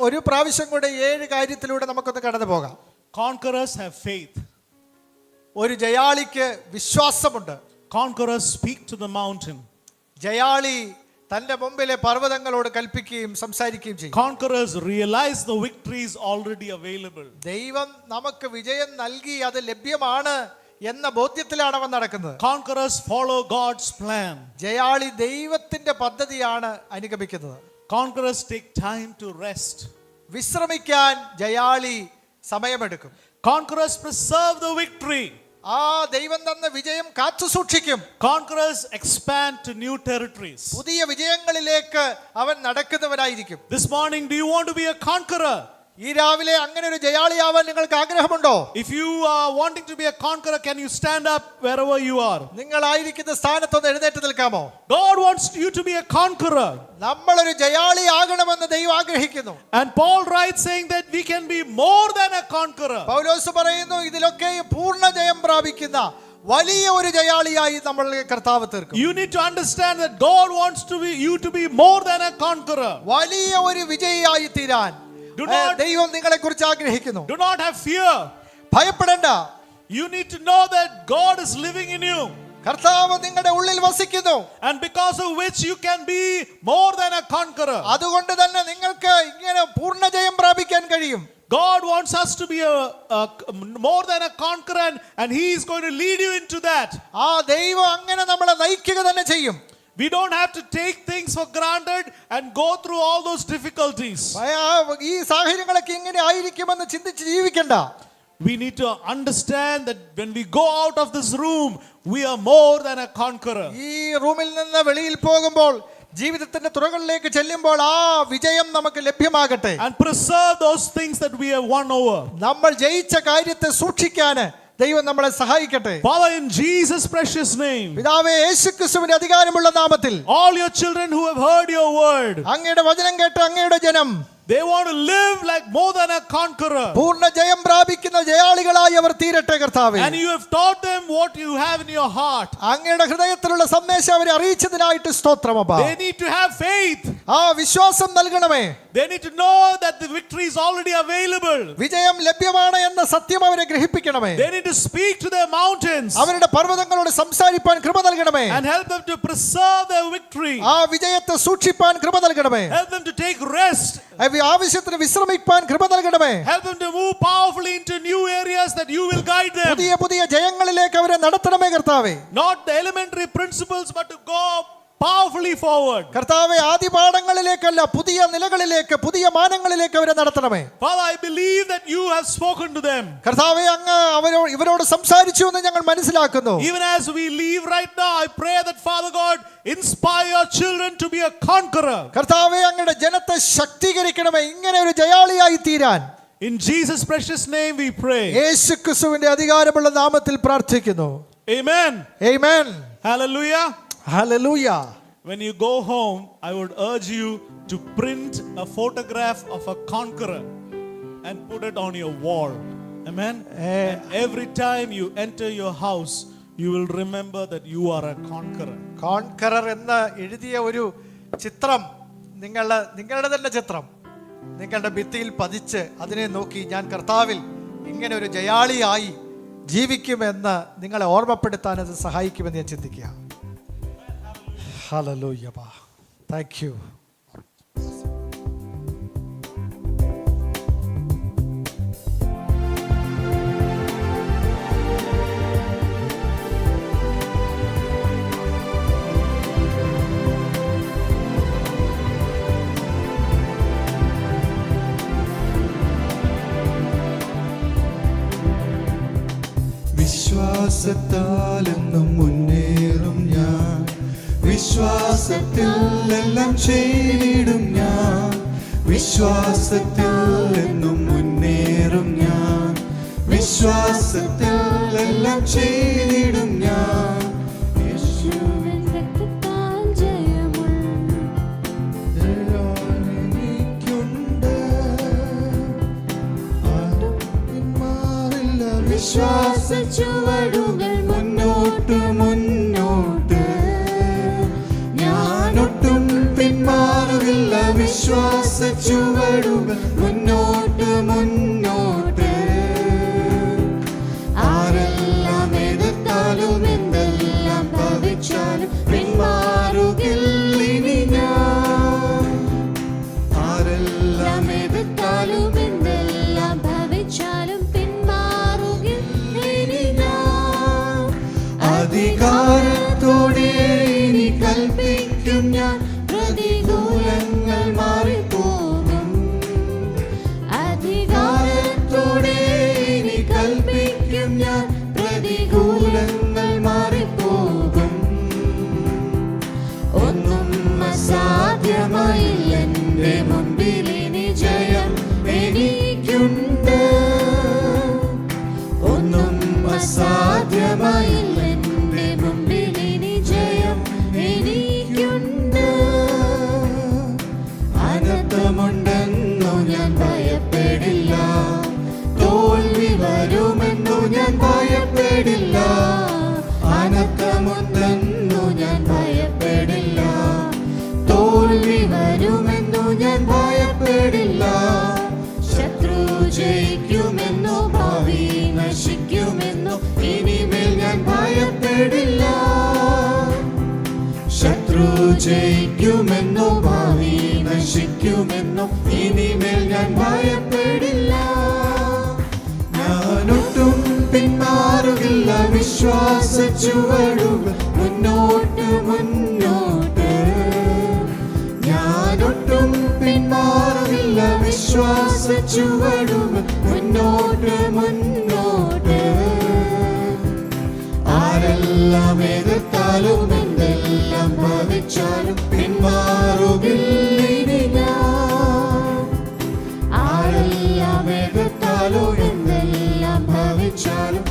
A: ഒരു പ്രാവശ്യം കൂടെ 7 കാര്യത്തിലൂടെ നമുക്കൊന്ന് കടന്നു പോകാം.
B: Conquerors have faith.
A: ഒരു ജയാളിക്ക് വിശ്വാസമുണ്ട്.
B: Conquerors speak to the mountain.
A: ജയാളി തന്റെ മുമ്പിലെ പർവ്വതങ്ങളോട് കൽപ്പിക്കുകയും സംസാരിക്കുകയും ചെയ്യും.
B: Conquerors realize the victory is already available.
A: ദൈവം നമുക്ക് വിജയം നൽകി, അത് ലഭ്യമാണ് എന്ന ബോധ്യത്തിലാണ് അവൻ നടക്കുന്നത്.
B: Conquerors follow God's plan.
A: ജയാളി ദൈവത്തിന്റെ പദ്ധതിയാണ് അനുഗമിക്കുന്നത്.
B: Conquerors take time to rest.
A: വിശ്രമിക്കാൻ ജയാളി സമയമെടുക്കും.
B: Conquerors preserve the victory.
A: ആ ദൈവം തന്ന വിജയം കാത്തു സൂക്ഷിക്കും.
B: Conquerors expand to new territories.
A: പുതിയ വിജയങ്ങളിലേക്ക് അവൻ നടക്കുന്നവനായിരിക്കും.
B: This morning, do you want to be a conqueror?
A: ഈ രാവിലെ അങ്ങനെ ഒരു ജയാളിയാവാൻ നിങ്ങൾക്ക് ആഗ്രഹമുണ്ടോ?
B: If you are wanting to be a conqueror, can you stand up wherever you are?
A: നിങ്ങളായിരിക്കുന്ന സ്ഥാനത്തൊന്ന് എഴുന്നേറ്റ് നിൽക്കാമോ?
B: God wants you to be a conqueror.
A: നമ്മളൊരു ജയാളി ആകണമെന്ന് ദൈവം ആഗ്രഹിക്കുന്നു.
B: And Paul writes saying that we can be more than a conqueror.
A: പൗലോസ് പറയുന്നു ഇതിലൊക്കെ പൂർണ്ണ ജയം പ്രാപിക്കുന്ന വലിയ ഒരു ജയാളിയായി നമ്മൾ കർത്താവ് തീർക്കും.
B: You need to understand that God wants you to be more than a conqueror.
A: വലിയ ഒരു വിജയിയായി തീരാൻ ദൈവം നിങ്ങളെ കുറിച്ച് ആഗ്രഹിക്കുന്നു.
B: Do not have fear.
A: ഭയപ്പെടേണ്ട.
B: You need to know that God is living in you.
A: കർത്താവ് നിങ്ങളുടെ ഉള്ളിൽ വസിക്കുന്നു.
B: And because of which you can be more than a conqueror.
A: അതുകൊണ്ട് തന്നെ നിങ്ങൾക്ക് ഇങ്ങനെ പൂർണ്ണ ജയം പ്രാപിക്കാൻ കഴിയും.
B: God wants us to be more than a conqueror, and He is going to lead you into that.
A: ആ ദൈവം അങ്ങനെ നമ്മളെ നയിക്കുക തന്നെ ചെയ്യും.
B: We don't have to take things for granted and go through all those difficulties.
A: ഈ സാഹചര്യങ്ങളൊക്കെ ഇങ്ങനെ ആയിരിക്കുമെന്ന് ചിന്തിച്ച് ജീവിക്കണ്ട.
B: We need to understand that when we go out of this room, we are more than a conqueror.
A: ഈ റൂമിൽ നിന്ന് വെളിയിൽ പോകുമ്പോൾ ജീവിതത്തിന്റെ തുറകളിലേക്ക് ചെല്ലുമ്പോൾ ആ വിജയം നമുക്ക് ലഭ്യമാകട്ടെ.
B: And preserve those things that we have won over.
A: നമ്മൾ ജയിച്ച കാര്യത്തെ സൂക്ഷിക്കാൻ ദൈവം നമ്മളെ സഹായിക്കട്ടെ.
B: Father, in Jesus' precious name,
A: പിതാവേ യേശുക്രിസ്തുവിന്റെ അധികാരമുള്ള നാമത്തിൽ
B: all your children who have heard your word,
A: അങ്ങയുടെ വചനം കേട്ട അങ്ങയുടെ ജനം
B: they want to live like more than a conqueror.
A: പൂർണ്ണ ജയം പ്രാപിക്കുന്ന ജയാളികളായി അവർ തീരട്ടെ കർത്താവേ.
B: And you have taught them what you have in your heart.
A: അങ്ങയുടെ ഹൃദയത്തിലുള്ള സന്ദേശം അവരെ അറിയിച്ചതിനായിട്ട് സ്തോത്രം അപ്പാ.
B: They need to have faith.
A: ആ വിശ്വാസം നൽകണമേ.
B: They need to know that the victory is already available.
A: വിജയം ലഭ്യമാണ് എന്ന സത്യം അവരെ ഗ്രഹിപ്പിക്കണമേ.
B: They need to speak to their mountains.
A: അവരുടെ പർവ്വതങ്ങളോട് സംസാരിപ്പാൻ കൃപ നൽകണമേ.
B: And help them to preserve their victory.
A: ആ വിജയത്തെ സൂക്ഷിപ്പാൻ കൃപ നൽകണമേ.
B: Help them to take rest.
A: ആവശ്യത്തിന് വിശ്രമിക്കാൻ കൃപ നൽകണമേ.
B: Help them to move powerfully into new areas that you will guide them.
A: പുതിയ പുതിയ ജയങ്ങളിലേക്ക് അവരെ നടത്തണമേ കർത്താവേ.
B: Not the elementary principles, but to go powerfully forward.
A: കർത്താവേ ആദിപാഠങ്ങളിലേക്കല്ല പുതിയ നിലകളിലേക്ക് പുതിയ മാനങ്ങളിലേക്ക് അവരെ നടത്തണമേ.
B: Father, I believe that you have spoken to them.
A: കർത്താവേ അങ്ങ് ഇവരോട് സംസാരിച്ചു എന്ന് ഞങ്ങൾ മനസ്സിലാക്കുന്നു.
B: Even as we leave right now, I pray that Father God inspire your children to be a conqueror.
A: കർത്താവേ അങ്ങയുടെ ജനത്തെ ശക്തീകരിക്കണമേ ഇങ്ങനെ ഒരു ജയാളിയായി തീരാൻ.
B: In Jesus' precious name we pray.
A: യേശുക്രിസ്തുവിന്റെ അധികാരമുള്ള നാമത്തിൽ പ്രാർത്ഥിക്കുന്നു.
B: Amen.
A: Amen.
B: Hallelujah.
A: Hallelujah.
B: When you go home, I would urge you to print a photograph of a conqueror and put it on your wall. Amen. And every time you enter your house, you will remember that you are a conqueror.
A: Conqueror എന്ന് എഴുതിയ ഒരു ചിത്രം നിങ്ങളുടെ തന്നെ ചിത്രം നിങ്ങളുടെ ഭിത്തിയിൽ പതിച്ച് അതിനെ നോക്കി ഞാൻ കർത്താവിൽ ഇങ്ങനെ ഒരു ജയാളിയായി ജീവിക്കുമെന്ന് നിങ്ങളെ ഓർമ്മപ്പെടുത്താൻ അത് സഹായിക്കുമെന്ന് ഞാൻ ചിന്തിക്കുക. Hallelujah. Thank you.
C: വിശ്വാസത്താൽ എന്നും മുന്നേറും ഞാൻ, വിശ്വാസത്തിൽ എല്ലാം ചെയ്തിടും ഞാൻ, വിശ്വാസത്തിൽ എന്നും മുന്നേറും ഞാൻ, വിശ്വാസത്തിൽ എല്ലാം ചെയ്തിടും ഞാൻ. യേശുവിൻ രക്തത്താൽ ജയമുണ്ട്, ആരും പിന്മാറില്ല. വിശ്വാസ ചുവടുകൾ മുന്നോട്ട് മുന്നോട്ട്, ഞാനൊട്ടും പിന്മാറില്ല. വിശ്വാസ ചുവടുകൾ മുന്നോട്ട് മുന്നോട്ട്, ആരെല്ലാം എതിർത്താലും എന്തെല്ലാം ഭവിച്ചാലും പിന്മാറുകില്ല ഇനി ഞാൻ. ആരെല്ലാം എതിർത്താലും എന്തെല്ലാം ഭവിച്ചാലും പിന്മാറുകില്ല ഇനി ഞാൻ. അധികാരത്തോടെ ഇനി കൽപ്പിക്കും ഞാൻ, പ്രതികൂലങ്ങൾ മാറിപ്പോകും. അധികാരത്തോടെ ഇനി കൽപ്പിക്കും ഞാൻ, പ്രതികൂലങ്ങൾ മാറിപ്പോകും. ഒന്നും അസാധ്യമായില്ല എൻ്റെ മുൻപിൽ ഇനി ജയം എനിക്ക്. നശിക്കുമെന്നോ ഇനിമേൽ ഞാൻ ഭയപ്പെടില്ല. ശത്രു ജയിക്കുമെന്നോ ഭാവി നശിക്കുമെന്നോ ഇനിമേൽ ഞാൻ ഭയപ്പെടില്ല. ഞാനൊട്ടും പിന്മാറുകില്ല, വിശ്വാസ ചുവടുകൾ മുന്നോട്ട് മുന്നോട്ട്. ഞാനൊട്ടും പിന്മാറുകില്ല, വിശ്വാസ ചുവടുകൾ മുന്നോട്ട് മുന്നോട്ട്. ആരെല്ലാം എതിർത്താലും എന്തെല്ലാം ഭവിച്ചാലും പിന്മാറുകില്ല ഇനി ഞാൻ. ആരെല്ലാം എതിർത്താലും എന്തെല്ലാം ഭവിച്ചാലും